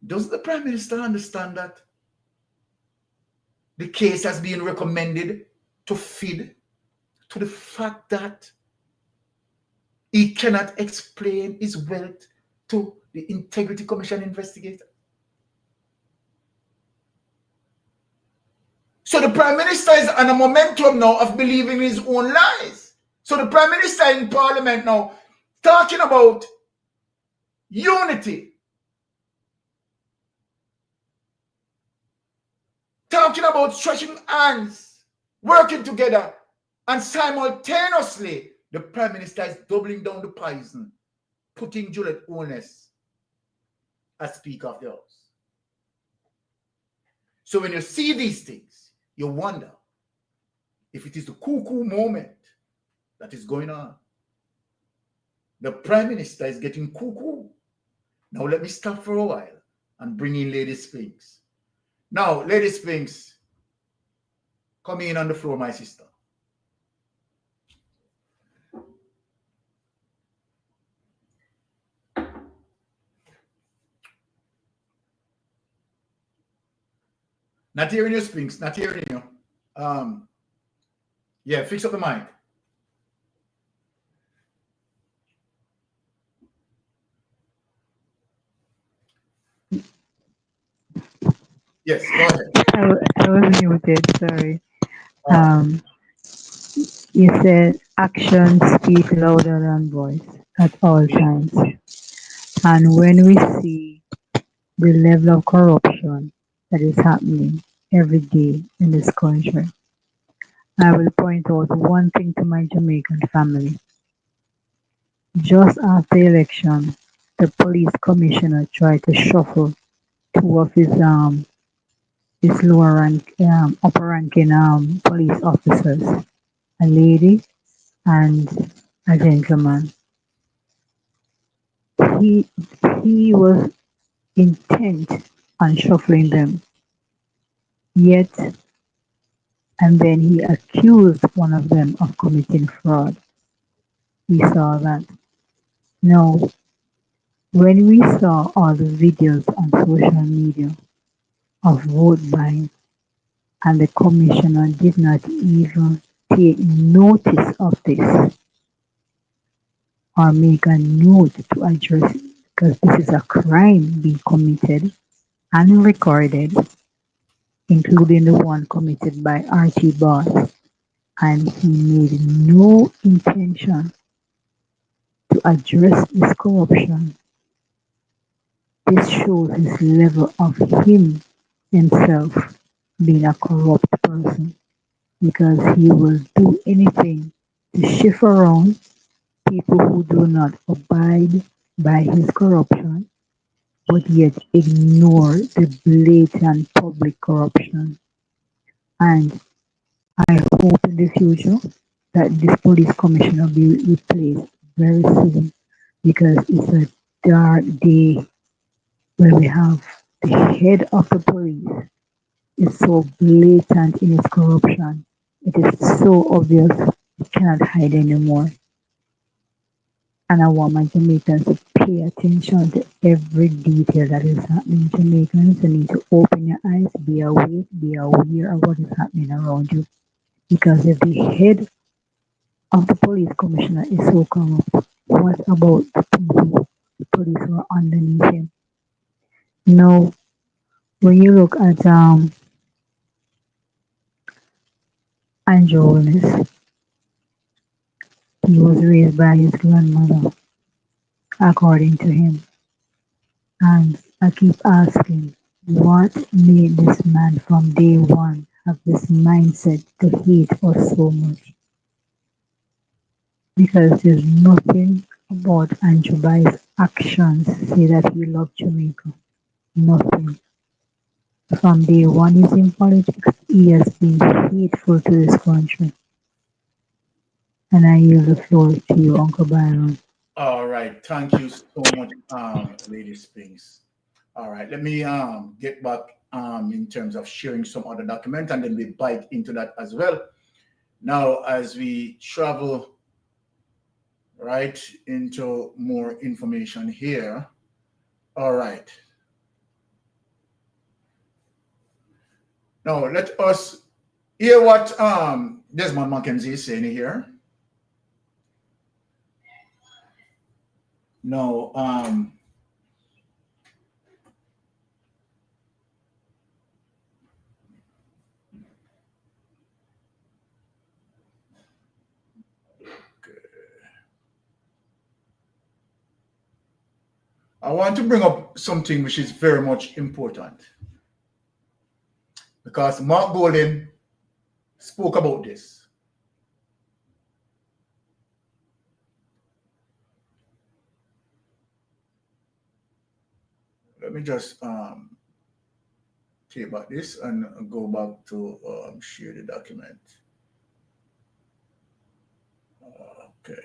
Does the Prime Minister understand that the case has been recommended to feed to the fact that he cannot explain his wealth to the Integrity Commission investigator? So the Prime Minister is on a momentum now of believing his own lies. So the Prime Minister in Parliament now talking about unity, talking about stretching hands, working together, and simultaneously the Prime Minister is doubling down the poison, putting Juliet Holness as Speaker of the House. So when you see these things, you wonder if it is the cuckoo moment that is going on. The Prime Minister is getting cuckoo. Now let me stop for a while and bring in Lady Spinks. Now, Lady Spinks, come in on the floor, my sister. Not hearing you, Spinks. Not hearing you. Yeah, fix up the mic. Yes, go ahead. I was muted, sorry. You said actions speak louder than voice at all times. And when we see the level of corruption that is happening every day in this country, I will point out one thing to my Jamaican family. Just after the election, the police commissioner tried to shuffle two of his his upper ranking police officers, a lady and a gentleman. He he was intent on shuffling them, yet and then he accused one of them of committing fraud. We saw that. Now, when we saw all the videos on social media of vote buying, and the commissioner did not even take notice of this or make a note to address it, because this is a crime being committed and recorded, including the one committed by RT Boss, and he made no intention to address this corruption. This shows his level of himself being a corrupt person, because he will do anything to shift around people who do not abide by his corruption, but yet ignore the blatant public corruption. And I hope in the future that this police commissioner will be replaced very soon, because it's a dark day where we have the head of the police is so blatant in its corruption. It is so obvious it cannot hide anymore. And I want my Jamaicans to pay attention to every detail that is happening. Jamaicans, you need to open your eyes, be awake, be aware of what is happening around you. Because if the head of the police commissioner is so corrupt, what about the people, the police who are underneath him? Now, when you look at Andrew Holness, he was raised by his grandmother, according to him. And I keep asking, what made this man from day one have this mindset to hate us so much? Because there's nothing about Andrew by his actions say that he loved Jamaica. Nothing. From day one he's in politics, he has been hateful to this country. And I yield the floor to you, Uncle Byron. All right, thank you so much, Lady Spinks. All right, let me get back in terms of sharing some other document, and then we bite into that as well. Now, as we travel right into more information here. All right. Now, let us hear what Desmond Mackenzie is saying here. No, I want to bring up something which is very much important, because Mark Golden spoke about this. Let me just take back this and go back to share the document. Okay,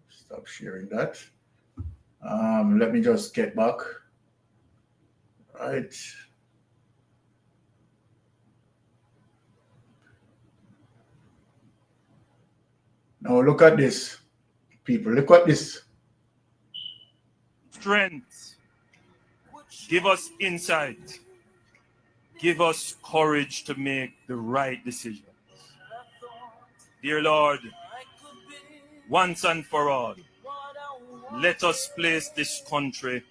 stop sharing that. Let me just get back. Right. Now look at this, people. Look at this. Strength. Give us insight. Give us courage to make the right decisions. Dear Lord, once and for all, let us place this country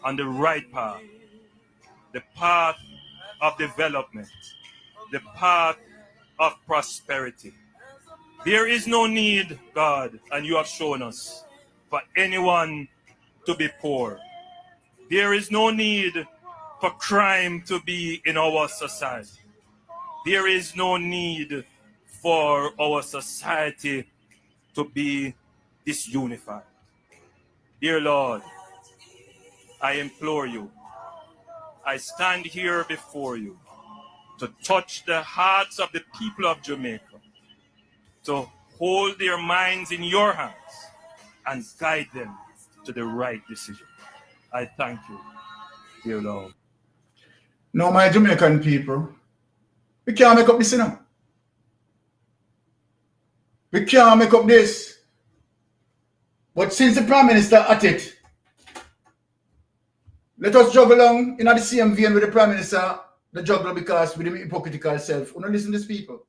on the right path, the path of development, the path of prosperity. There is no need, God, and you have shown us, for anyone to be poor. There is no need for crime to be in our society. There is no need for our society to be disunified. Dear Lord, I implore you, I stand here before you to touch the hearts of the people of Jamaica, to hold their minds in your hands and guide them to the right decision. I thank you, dear Lord. Now, my Jamaican people, we can't make up this, you know. We can't make up this. But since the Prime Minister at it, let us juggle along in the same vein with the Prime Minister, the juggler, because with him hypocritical self. We don't listen to these people.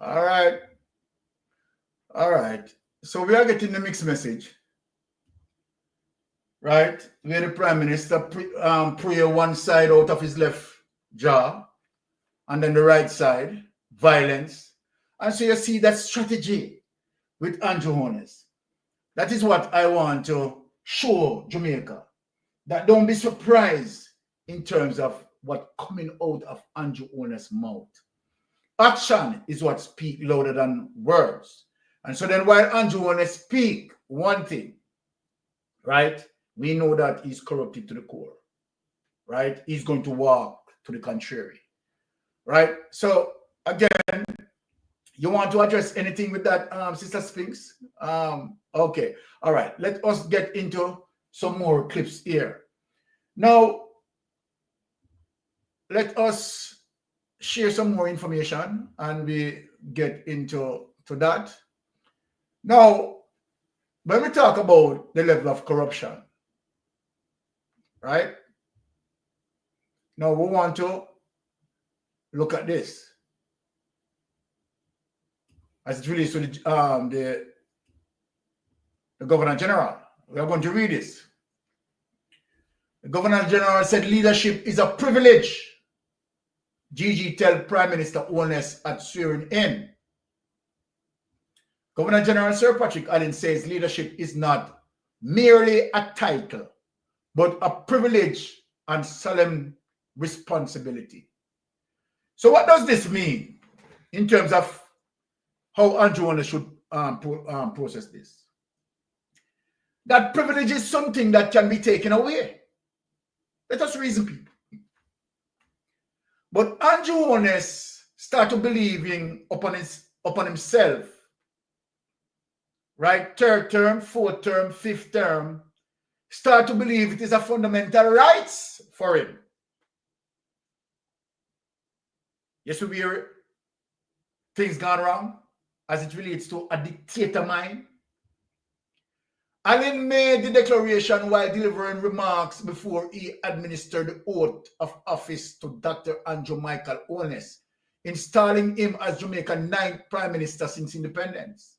All right. All right. So we are getting the mixed message. Right? Where the Prime Minister pray one side out of his left jaw and then the right side, violence. And so you see that strategy with Andrew Holness. That is what I want to show Jamaica. That don't be surprised in terms of what coming out of Andrew Holness' mouth. Action is what speak louder than words. And so then while Andrew Holness speak one thing, right, we know that he's corrupted to the core, right? He's going to walk to the contrary, right? So again, you want to address anything with that, Sister Spinks? Okay, all right. Let us get into some more clips here. Now, let us share some more information and we get into that. Now, when we talk about the level of corruption, right? Now we want to look at this as it relates to the Governor General. We are going to read this. The Governor General said leadership is a privilege. GG tell Prime Minister Holness at swearing in. Governor General Sir Patrick Allen says leadership is not merely a title, but a privilege and solemn responsibility. So what does this mean in terms of how Andrew Holness should process this? That privilege is something that can be taken away. Let us reason, people. But Andrew Holness start to believing upon himself, right? Third term, fourth term, fifth term, start to believe it is a fundamental rights for him. Yes, we hear things gone wrong as it relates to a dictator mind. Allen made the declaration while delivering remarks before he administered the oath of office to Dr. Andrew Michael Holness, installing him as Jamaica's 9th Prime Minister since independence.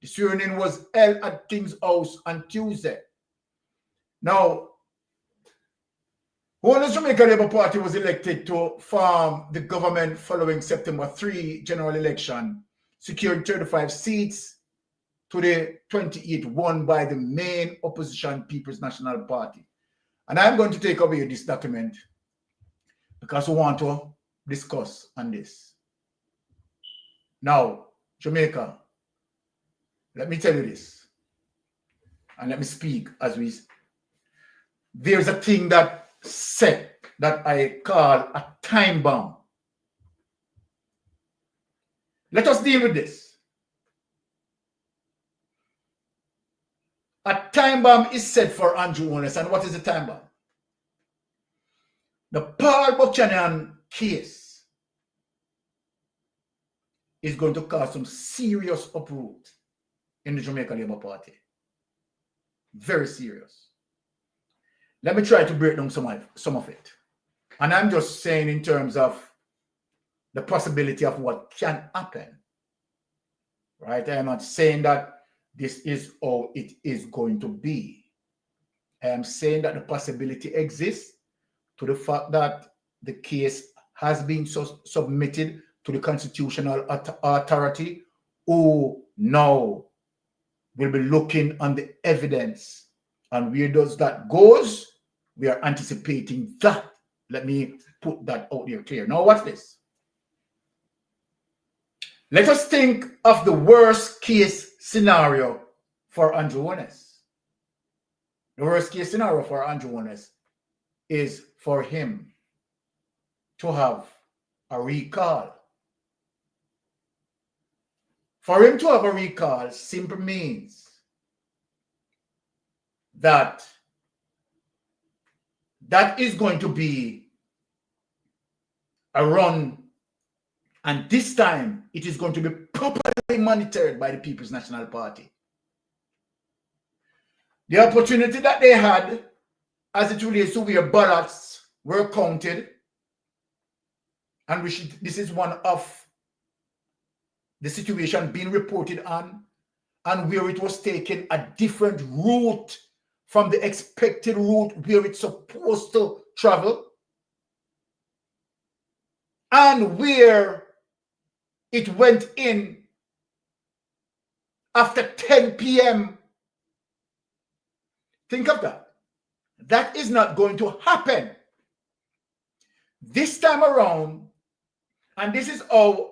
The swearing-in was held at King's House on Tuesday. Now, Holness Jamaica Labour Party was elected to form the government following September 3 general election, securing 35 seats to the 28 won by the main opposition People's National Party. And I'm going to take away this document because we want to discuss on this. Now, Jamaica, let me tell you this, and let me speak as we. There's a thing that set that I call a time bomb. Let us deal with this. A time bomb is set for Andrew Holness. And what is the time bomb? The Paul Buchanan case is going to cause some serious uproot in the Jamaica Labour Party. Very serious. Let me try to break down some of it. And I'm just saying in terms of the possibility of what can happen. Right? I am not saying that this is how it is going to be. I am saying that the possibility exists to the fact that the case has been submitted to the constitutional authority, who now will be looking on the evidence. And where does that goes? We are anticipating that. Let me put that out there clear. Now, what's this? Let us think of the worst case scenario for Andrew Holness. The worst case scenario for Andrew Holness is for him to have a recall. For him to have a recall simply means that that is going to be a run, and this time it is going to be properly monitored by the People's National Party. The opportunity that they had as it relates to where ballots were counted, and this is one of the situation being reported on, and where it was taken a different route from the expected route where it's supposed to travel, and where it went in after 10 p.m. Think of that. That is not going to happen this time around. And this is how,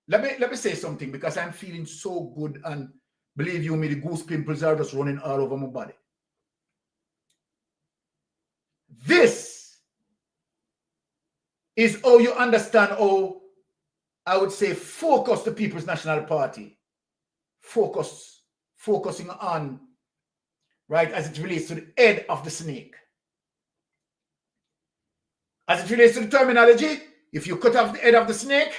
let me say something, because I'm feeling so good, and believe you me, the goose pimples are just running all over my body. This is how you understand how, I would say, focus the People's National Party. Focusing on, right, as it relates to the head of the snake. As it relates to the terminology, if you cut off the head of the snake,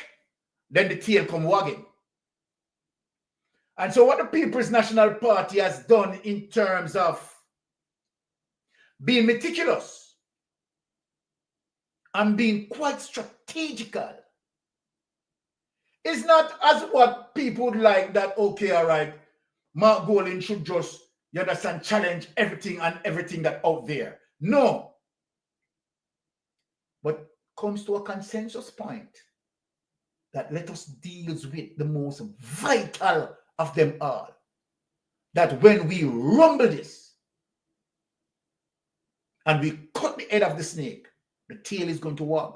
then the tail come wagging. And so what the People's National Party has done in terms of being meticulous and being quite strategical is not as what people would like, that, okay, all right, Mark Golding should just, you understand, challenge everything and everything that out there. No. But comes to a consensus point that let us deal with the most vital of them all. That when we rumble this and we cut the head of the snake, the tail is going to wag.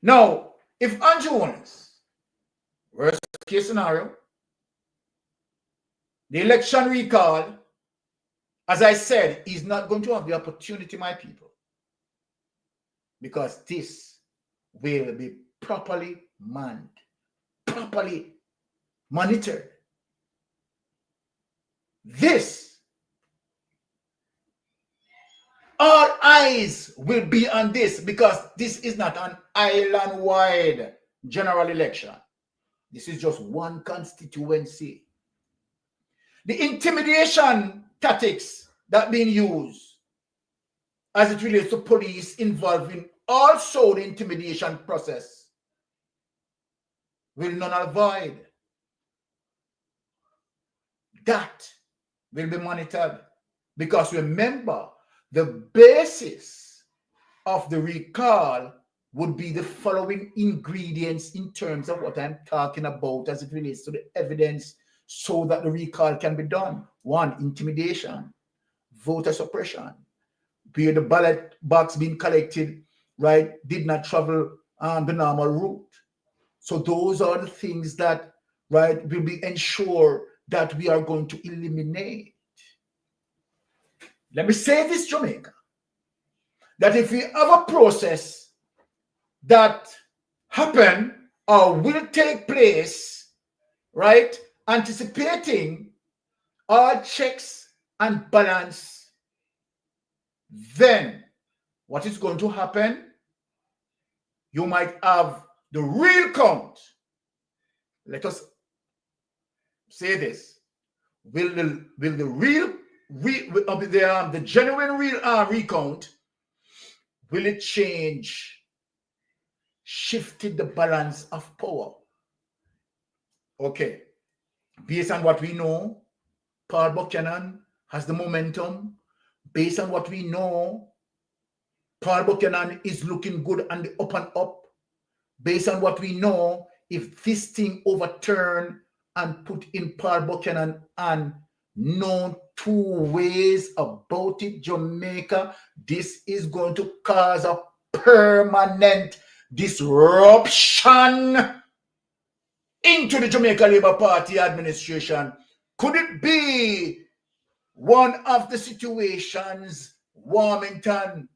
Now, if Andrew Holness, worst case scenario, the election recall, as I said, is not going to have the opportunity, my people, because this will be properly manned, properly monitored. This, all eyes will be on this, because this is not an island-wide general election. This is just one constituency. The intimidation tactics that being used as it relates to police involving also the intimidation process will null and void. That will be monitored, because remember, the basis of the recall would be the following ingredients in terms of what I'm talking about as it relates to the evidence, so that the recall can be done. One, intimidation, voter suppression, where the ballot box being collected, right, did not travel on the normal route. So those are the things that, right, will be ensure that we are going to eliminate. Let me say this, Jamaica, that if we have a process that happen or will take place, right, anticipating all checks and balance, then what is going to happen? You might have the real count. Let us say this. Will the genuine real recount, will it change, shifted the balance of power? Okay. Based on what we know, Paul Buchanan has the momentum. Based on what we know, Paul Buchanan is looking good and the up and up. Based on what we know, if this thing overturned and put in Paul Buchanan and known two ways about it, Jamaica, this is going to cause a permanent disruption into the Jamaica Labour Party administration. Could it be one of the situations Warmington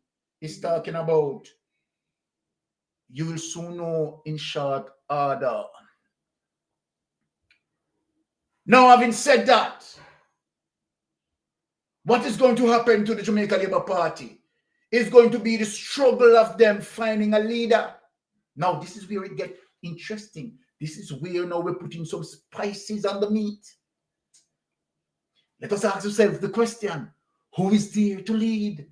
is talking about? You will soon know in short order. Now, having said that, what is going to happen to the Jamaica Labour Party is going to be the struggle of them finding a leader. Now, this is where it gets interesting. This is where now we're putting some spices on the meat. Let us ask ourselves the question, who is there to lead?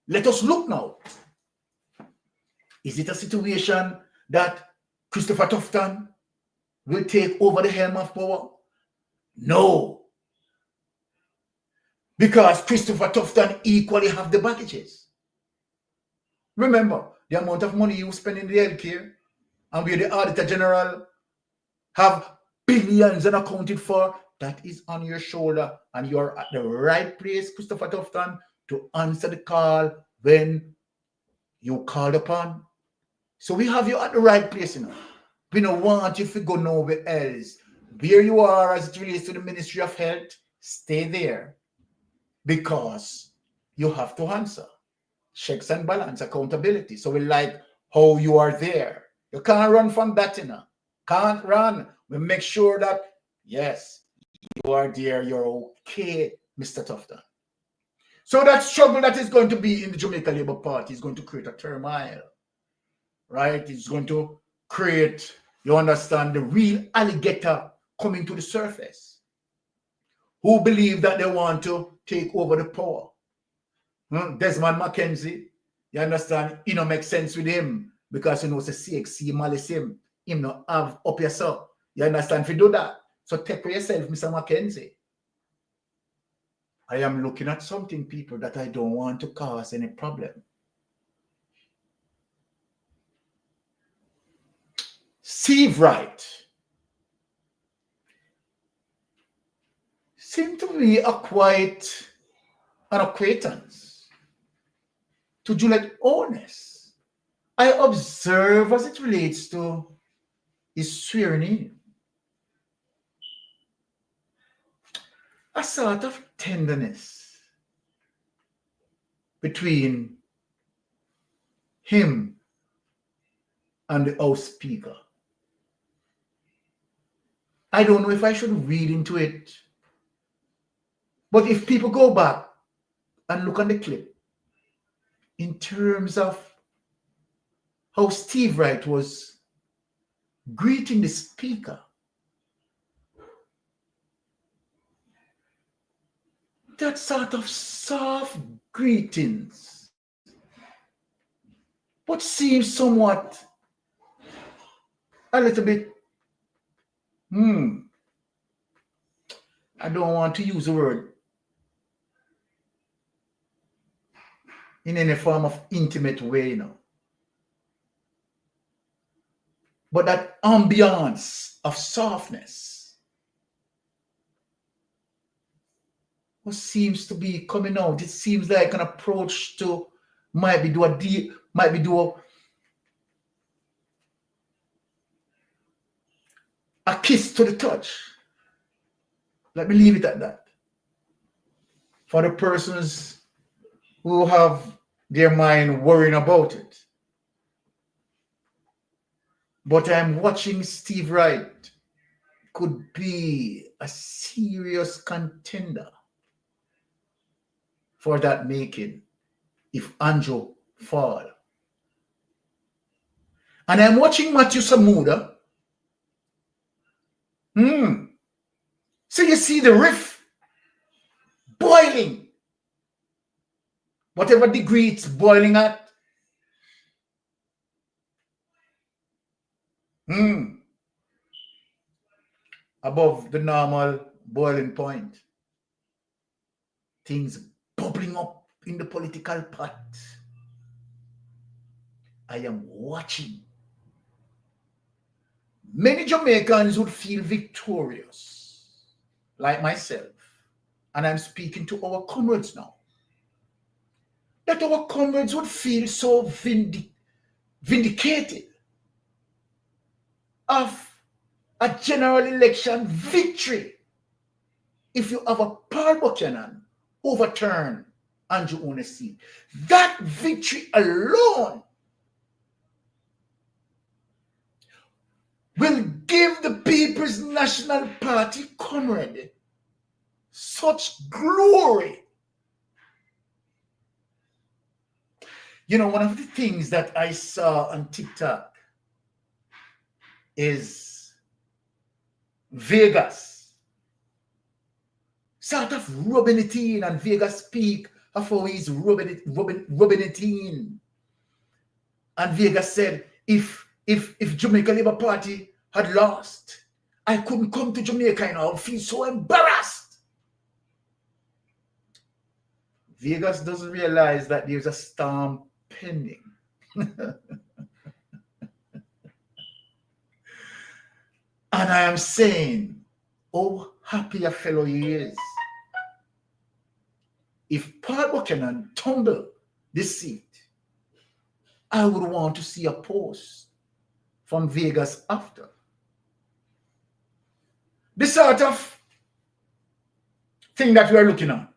Let us look now. Is it a situation that Christopher Tufton will take over the helm of power? No. Because Christopher Tufton equally have the baggages. Remember, the amount of money you spend in the healthcare, and where the Auditor General have billions unaccounted for, that is on your shoulder, and you're at the right place, Christopher Tufton, to answer the call when you called upon. So we have you at the right place, you know. We don't want you to go nowhere else. Where you are as it relates to the Ministry of Health, stay there. Because you have to answer. Checks and balance, accountability. So we like how you are there. You can't run from that, you know. Can't run. We make sure that, yes, you are there, you're okay, Mr. Tufton. So that struggle that is going to be in the Jamaica Labour Party is going to create a turmoil, right? It's going to create, you understand, the real alligator coming to the surface, who believe that they want to take over the power. Desmond McKenzie, you understand, it don't make sense with him because, you know, it's a CXC malice him not have up yourself. You understand, if you do that. So take for yourself, Mr. McKenzie. I am looking at something, people, that I don't want to cause any problem. Steve Wright seemed to be quite an acquaintance to Juliet Honest. I observe as it relates to his swearing in a sort of tenderness between him and the House Speaker. I don't know if I should read into it, but if people go back and look on the clip, in terms of how Steve Wright was greeting the Speaker, that sort of soft greetings, but seems somewhat a little bit, I don't want to use the word in any form of intimate way, you know. But that ambiance of softness, what seems to be coming out, it seems like an approach to might be do a kiss to the touch. Let me leave it at that. For the persons who have their mind worrying about it. But I'm watching Steve Wright could be a serious contender for that making. if Andrew fall. And I'm watching Matthew Samuda. So you see the riff boiling. Whatever degree it's boiling at. Above the normal boiling point. Things bubbling up in the political pot. I am watching. Many Jamaicans would feel victorious, like myself, and I'm speaking to our comrades now, that our comrades would feel so vindicated of a general election victory if you have a Paul Buchanan overturn Andrew One's seat. That victory alone will give the People's National Party comrade such glory. You know, one of the things that I saw on TikTok is Vegas sort of rubbing it in, and Vegas speak of how he's rubbing it in. And Vegas said, if Jamaica Labour Party had lost, I couldn't come to Jamaica and I would feel so embarrassed. Vegas doesn't realize that there's a storm pending. And I am saying, oh, happy a fellow he is. If Paul Buchanan tumbled this seat, I would want to see a post from Vegas after. This sort of thing that we are looking at,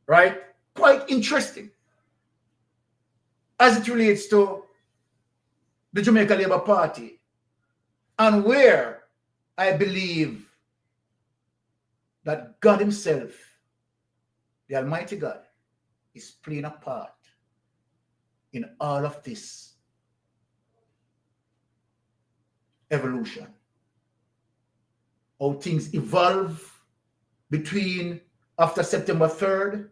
right? Quite interesting as it relates to the Jamaica Labour Party, and where I believe that God himself, the Almighty God, is playing a part in all of this evolution. How things evolve between after September 3rd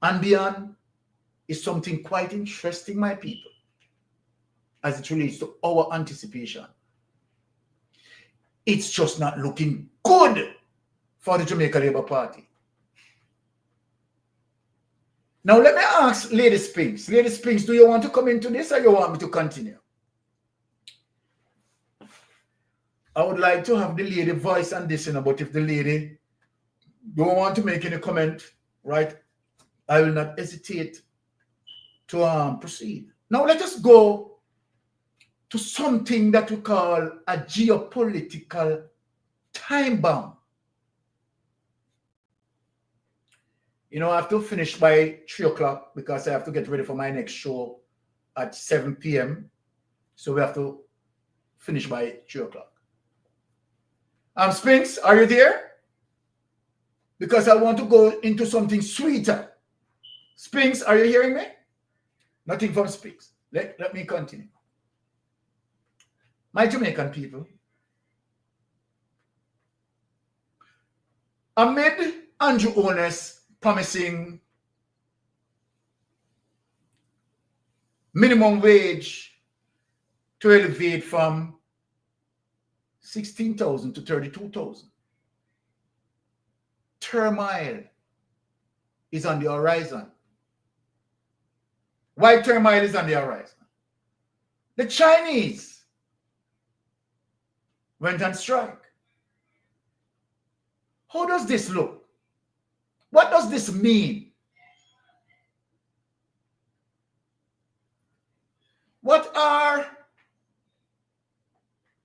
and beyond is something quite interesting, my people, as it relates to our anticipation. It's just not looking good for the Jamaica Labour Party. Now, let me ask Lady Spinks. Lady Spinks, do you want to come into this or you want me to continue? I would like to have the lady voice on this, but if the lady don't want to make any comment, right, I will not hesitate to proceed. Now, let us go to something that we call a geopolitical time bomb. You know, I have to finish by 3 o'clock because I have to get ready for my next show at 7 p.m. So we have to finish by 3 o'clock. Spinks, are you there? Because I want to go into something sweeter. Spinks, are you hearing me? Nothing from Spinks. Let me continue. My Jamaican people, amid Andrew Ones promising minimum wage to elevate from 16,000 to 32,000. Turmoil is on the horizon. Why turmoil is on the horizon? The Chinese went on strike. How does this look? What does this mean? What are,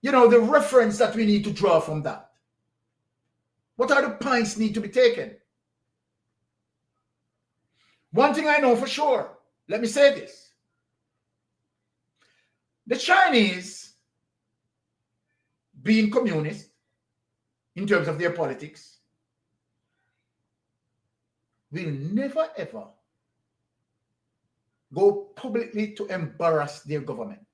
the reference that we need to draw from that? What are the points need to be taken? One thing I know for sure, let me say this. The Chinese, being communist in terms of their politics, will never ever go publicly to embarrass their government.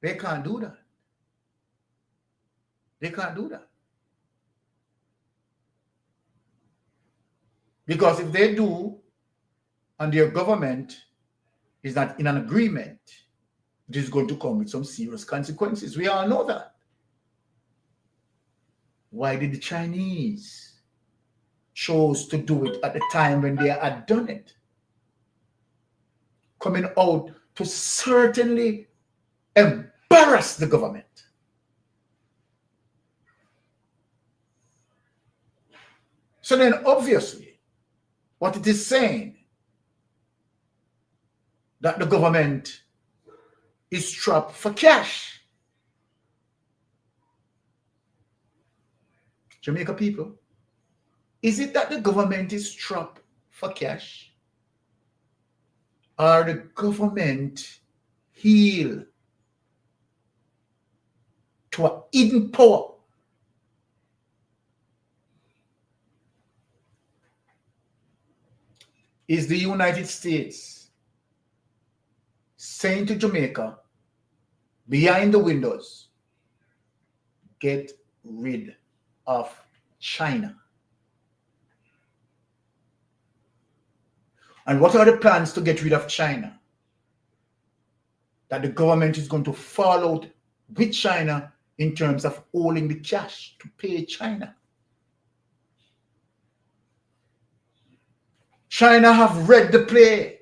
They can't do that. They can't do that. Because if they do, and their government is not in an agreement, it is going to come with some serious consequences. We all know that. Why did the Chinese chose to do it at the time when they had done it? Coming out to certainly embarrass the government. So then obviously, what it is saying, that the government is strapped for cash. Jamaica people, is it that the government is strapped for cash? Or the government heal to a hidden power? Is the United States saying to Jamaica, behind the windows, get rid of China? And what are the plans to get rid of China? That the government is going to fall out with China in terms of holding the cash to pay China. China have read the play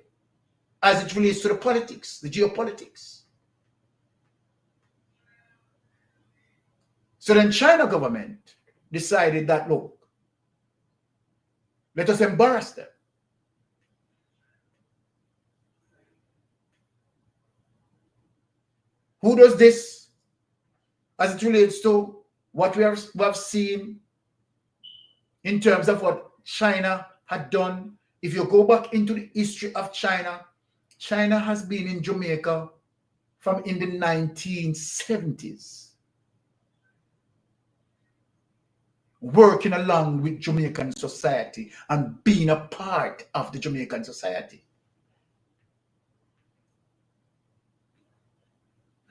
as it relates to the politics, the geopolitics. So then China government decided that, look, let us embarrass them. Who does this as it relates to what we have seen in terms of what China had done? If you go back into the history of China, China has been in Jamaica from in the 1970s, working along with Jamaican society and being a part of the Jamaican society.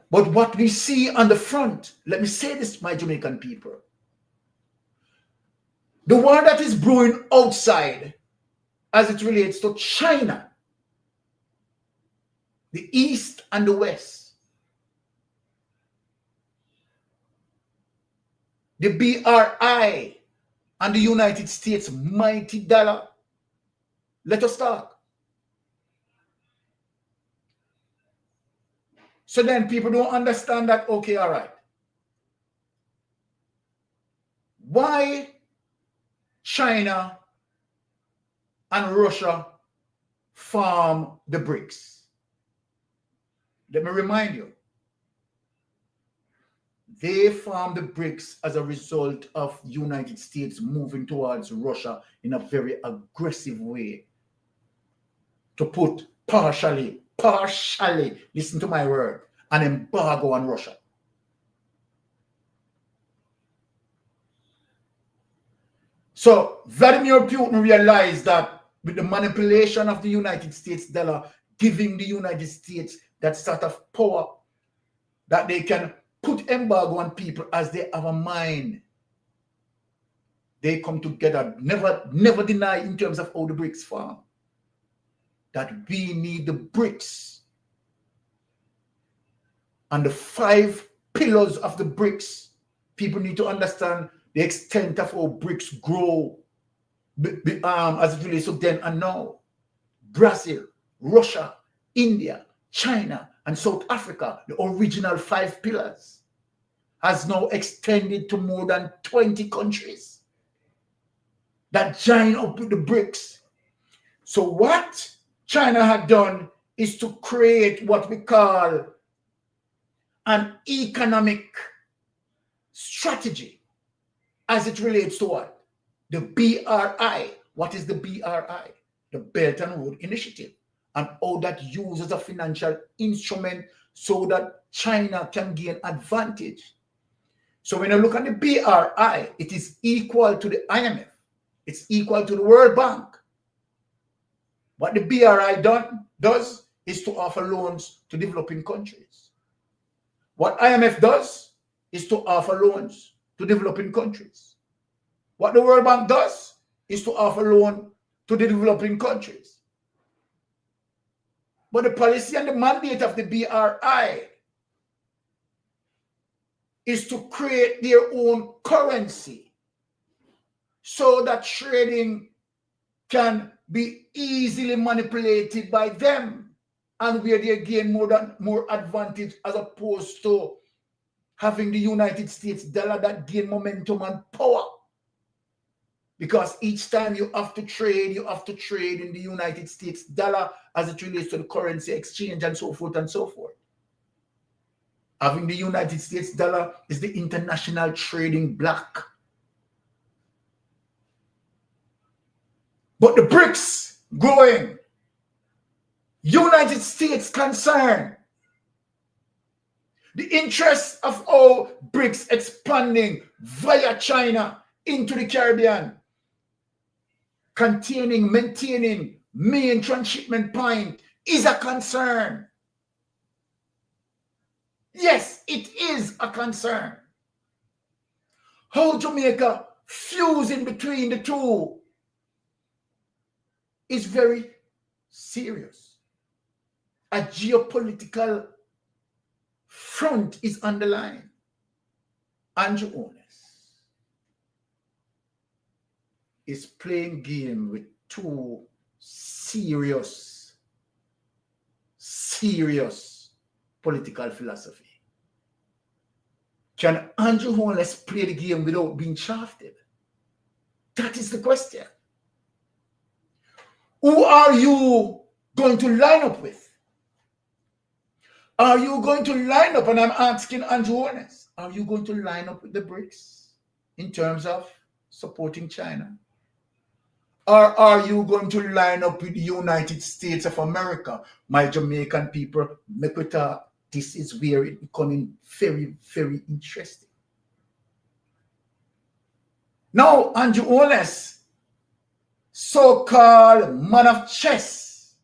But what we see on the front, let me say this, my Jamaican people, the war that is brewing outside as it relates to China, the East and the West, the BRI and the United States mighty dollar. Let us talk. So then people don't understand that, okay, all right. Why China and Russia form the BRICS? Let me remind you, they formed the BRICS as a result of the United States moving towards Russia in a very aggressive way to put partially, listen to my word, an embargo on Russia. So Vladimir Putin realized that with the manipulation of the United States dollar, giving the United States that sort of power, that they can put embargo on people as they have a mind. They come together, never deny in terms of how the BRICS form, that we need the BRICS. And the 5 pillars of the BRICS, people need to understand the extent of how BRICS grow as it relates to then and now. Brazil, Russia, India, China, and South Africa, the original 5 pillars, has now extended to more than 20 countries that join up with the BRICS. So what China had done is to create what we call an economic strategy as it relates to what? The BRI. What is the BRI? The Belt and Road Initiative, and how that uses a financial instrument so that China can gain advantage. So when you look at the BRI, it is equal to the IMF. It's equal to the World Bank. What the BRI does is to offer loans to developing countries. What IMF does is to offer loans to developing countries. What the World Bank does is to offer loan to the developing countries. But the policy and the mandate of the BRI is to create their own currency so that trading can be easily manipulated by them, and where they gain more advantage, as opposed to having the United States dollar that gain momentum and power. Because each time you have to trade in the United States dollar as it relates to the currency exchange and so forth and so forth. Having the United States dollar is the international trading bloc. But the BRICS growing, United States concern, the interest of all BRICS expanding via China into the Caribbean, maintaining main transshipment point is a concern. Yes, it is a concern. How Jamaica fusing between the two is very serious. A geopolitical front is on the line. Andrew Holness is playing game with two serious political philosophy. Can Andrew Holness play the game without being shafted? That is the question. Who are you going to line up with? Are you going to line up, and I'm asking Andrew Holness, are you going to line up with the BRICS in terms of supporting China? Or are you going to line up with the United States of America? My Jamaican people, make we talk. This is where it's becoming very, very interesting. Now, Andrew Holness, so-called man of chess.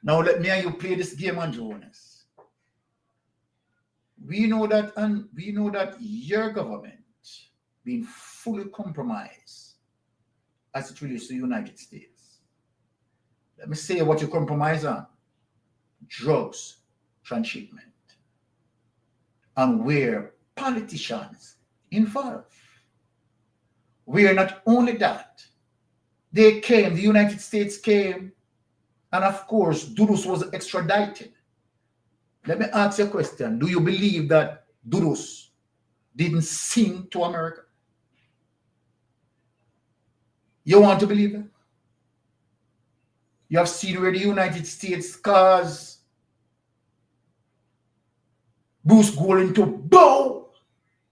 Now let me and you play this game, Andrew Holness. We know that your government being fully compromised as it relates to the United States. Let me say what you compromise on. Drugs transshipment. And where politicians involved. Where not only that, the United States came, and of course, Dudus was extradited. Let me ask you a question. Do you believe that Dudus didn't sing to America? You want to believe that? You have seen where the United States caused Bruce Golding to bow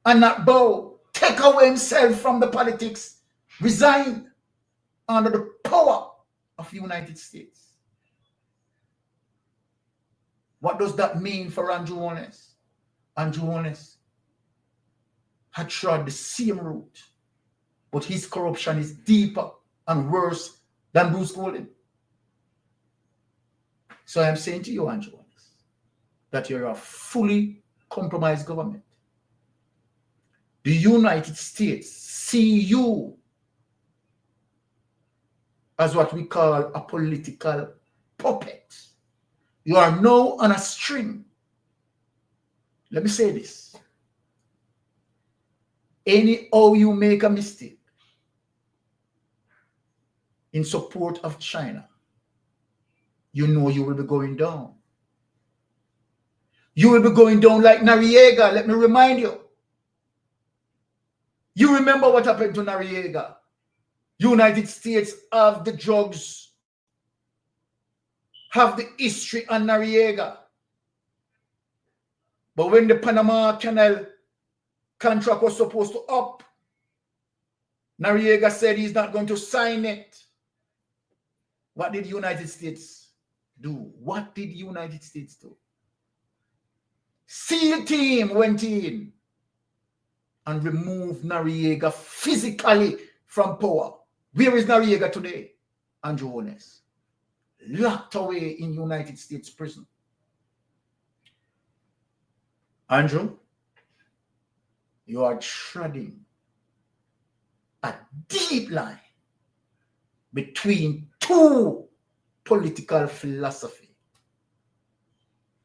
and not bow, take away himself from the politics, resign under the power of the United States. What does that mean for Andrew Holness? Andrew Holness had trod the same route, but his corruption is deeper and worse than Bruce Golding. So I am saying to you, Andrew Holness, that you're a fully compromised government. The United States see you as what we call a political puppet. You are now on a string. Let me say this. Anyhow you make a mistake in support of China, you know you will be going down. You will be going down like Noriega. Let me remind you. You remember what happened to Noriega. United States have the drugs, have the history on Noriega. But when the Panama Canal contract was supposed to up, Noriega said he's not going to sign it. What did the United States do? What did the United States do? SEAL team went in and removed Noriega physically from power. Where is Noriega today? Andrew Holness, locked away in United States prison. Andrew, you are treading a deep line between two political philosophy,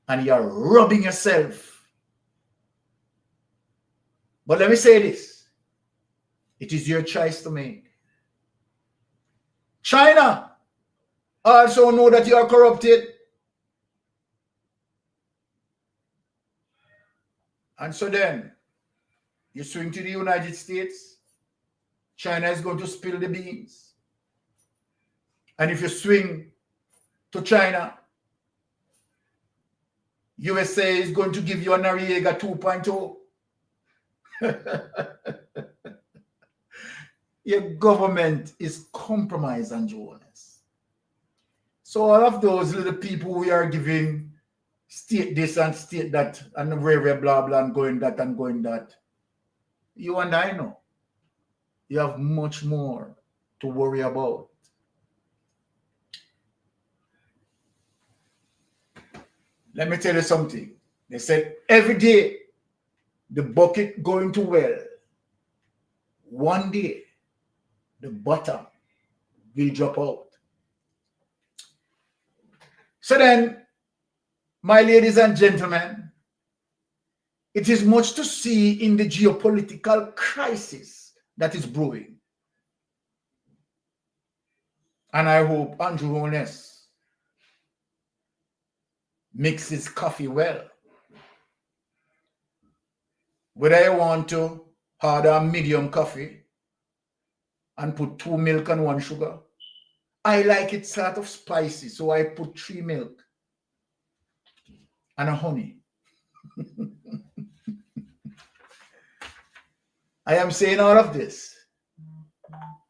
and you are robbing yourself. But let me say this, it is your choice to make. China also know that you are corrupted, and so then you swing to the United States, China is going to spill the beans. And if you swing to China, USA is going to give you a Noriega 2.0. Your government is compromised and honest. So all of those little people we are giving state this and state that and very blah blah and going that and going that, you and I know you have much more to worry about. Let me tell you something. They said every day the bucket going to well, one day the bottom will drop out. So then, my ladies and gentlemen, it is much to see in the geopolitical crisis that is brewing. And I hope Andrew Holness mixes coffee well. Whether I want to order a medium coffee and put 2 milk and 1 sugar, I like it sort of spicy, so I put 3 milk and a honey. I am saying all of this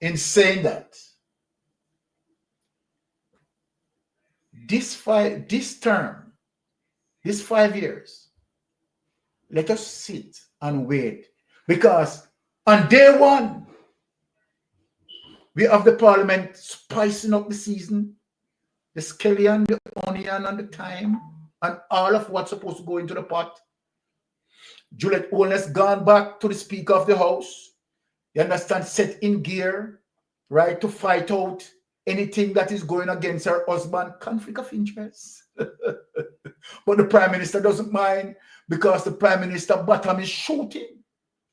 in saying that this 5 years, let us sit and wait, because on day one, we have the Parliament spicing up the season, the scallion, the onion, and the thyme, and all of what's supposed to go into the pot. Juliet Holness gone back to the Speaker of the House. You understand, set in gear, right, to fight out anything that is going against her husband, conflict of interest. But the Prime Minister doesn't mind, because the Prime Minister bottom is shooting,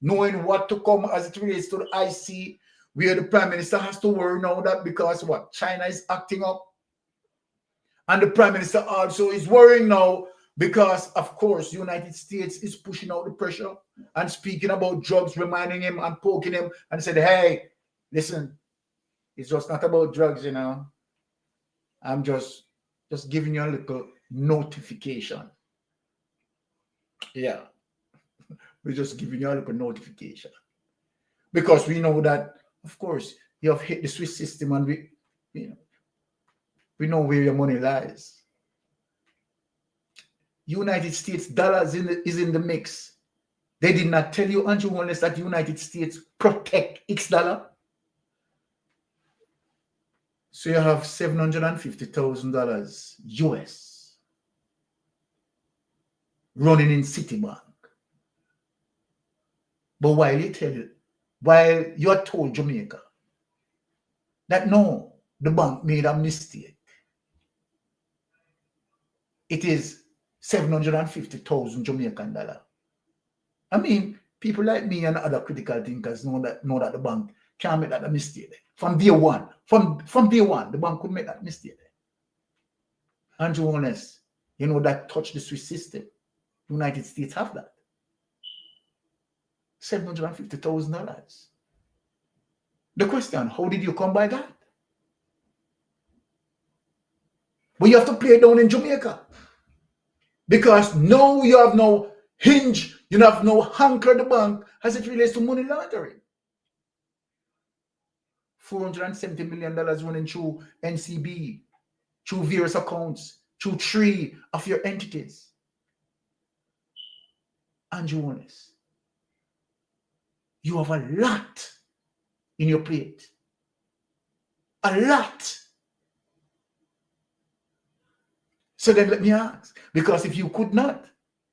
knowing what to come as it relates to the IC, where the Prime Minister has to worry now that because what? China is acting up. And the Prime Minister also is worrying now because, of course, the United States is pushing out the pressure and speaking about drugs, reminding him and poking him and said, hey, listen, it's just not about drugs, you know. I'm just giving you a little notification. Yeah. We're just giving you a little notification. Because we know that, of course, you have hit the Swiss system and we know where your money lies. United States dollars is in the mix. They did not tell you, Andrew Holness, that the United States protect its dollar. So you have $750,000 US running in Citibank. But while you are told Jamaica that no, the bank made a mistake, it is 750,000 Jamaican dollar. I mean, people like me and other critical thinkers know that the bank can't make that a mistake. From day one, from day one, the bank could make that mistake. Andrew Holness, you know, that touched the Swiss system. United States have that. $750,000. The question, how did you come by that? But you have to play it down in Jamaica. Because now you have no hinge, you have no anchor the bank as it relates to money laundering. $470 million running through NCB, through various accounts, through 3 of your entities. Andrew Holness, you have a lot in your plate. A lot So then let me ask, because if you could not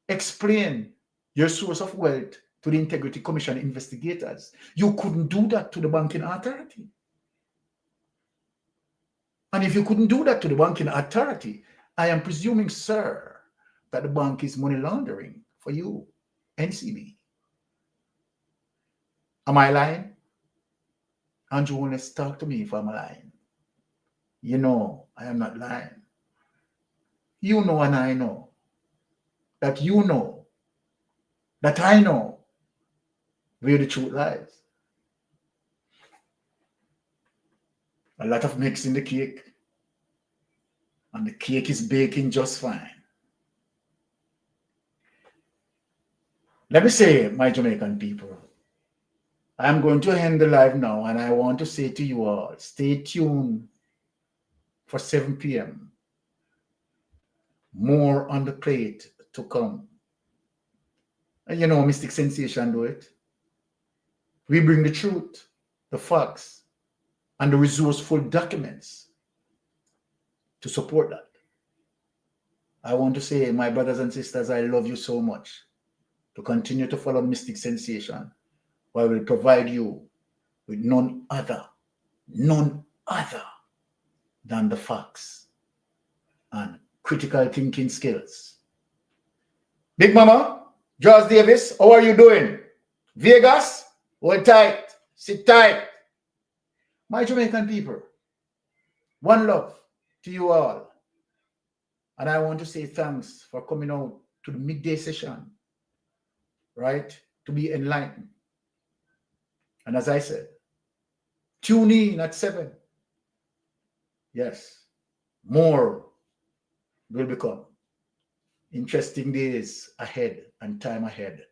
explain your source of wealth to the Integrity Commission investigators, you couldn't do that to the banking authority. And if you couldn't do that to the banking authority, I am presuming, sir, that the bank is money laundering for you, NCB. Am I lying? Andrew, let's talk to me if I'm lying. You know, I am not lying. You know and I know that you know that I know where the truth lies. A lot of mix in the cake, and the cake is baking just fine. Let me say, my Jamaican people, I'm going to end the live now, and I want to say to you all, stay tuned for 7 p.m. More on the plate to come. And you know, Mystic Sensation do it. We bring the truth, the facts, and the resourceful documents to support that. I want to say, my brothers and sisters, I love you so much. To continue to follow Mystic Sensation, where I will provide you with none other than the facts and critical thinking skills. Big Mama, George Davis, how are you doing? Vegas, hold tight, sit tight. My Jamaican people, one love to you all. And I want to say thanks for coming out to the midday session, right? To be enlightened. And as I said, tune in at 7. Yes, more will become. Interesting days ahead and time ahead.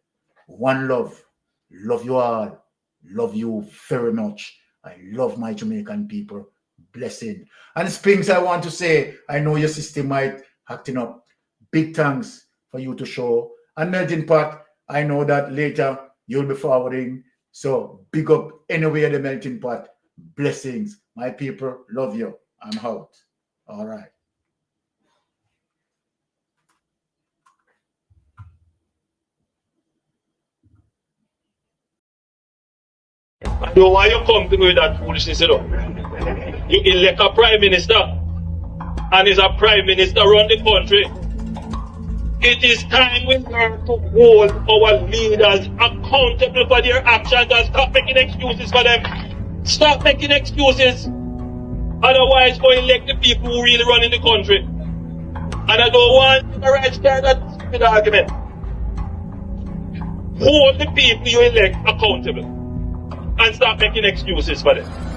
One love. Love you all. Love you very much. I love my Jamaican people. Blessing. And Spinks, I want to say, I know your system might acting up. Big thanks for you to show. And Melting Pot, I know that later you'll be forwarding. So big up anywhere the Melting Pot. Blessings. My people, love you. I'm out. All right. I know why you come to me with that foolishness, you know. You elect a prime minister, and is a prime minister run the country. It is time we learn to hold our leaders accountable for their actions and stop making excuses for them. Stop making excuses. Otherwise, go elect the people who really run in the country. And I don't want to right start that stupid argument. Hold the people you elect accountable and stop making excuses for them.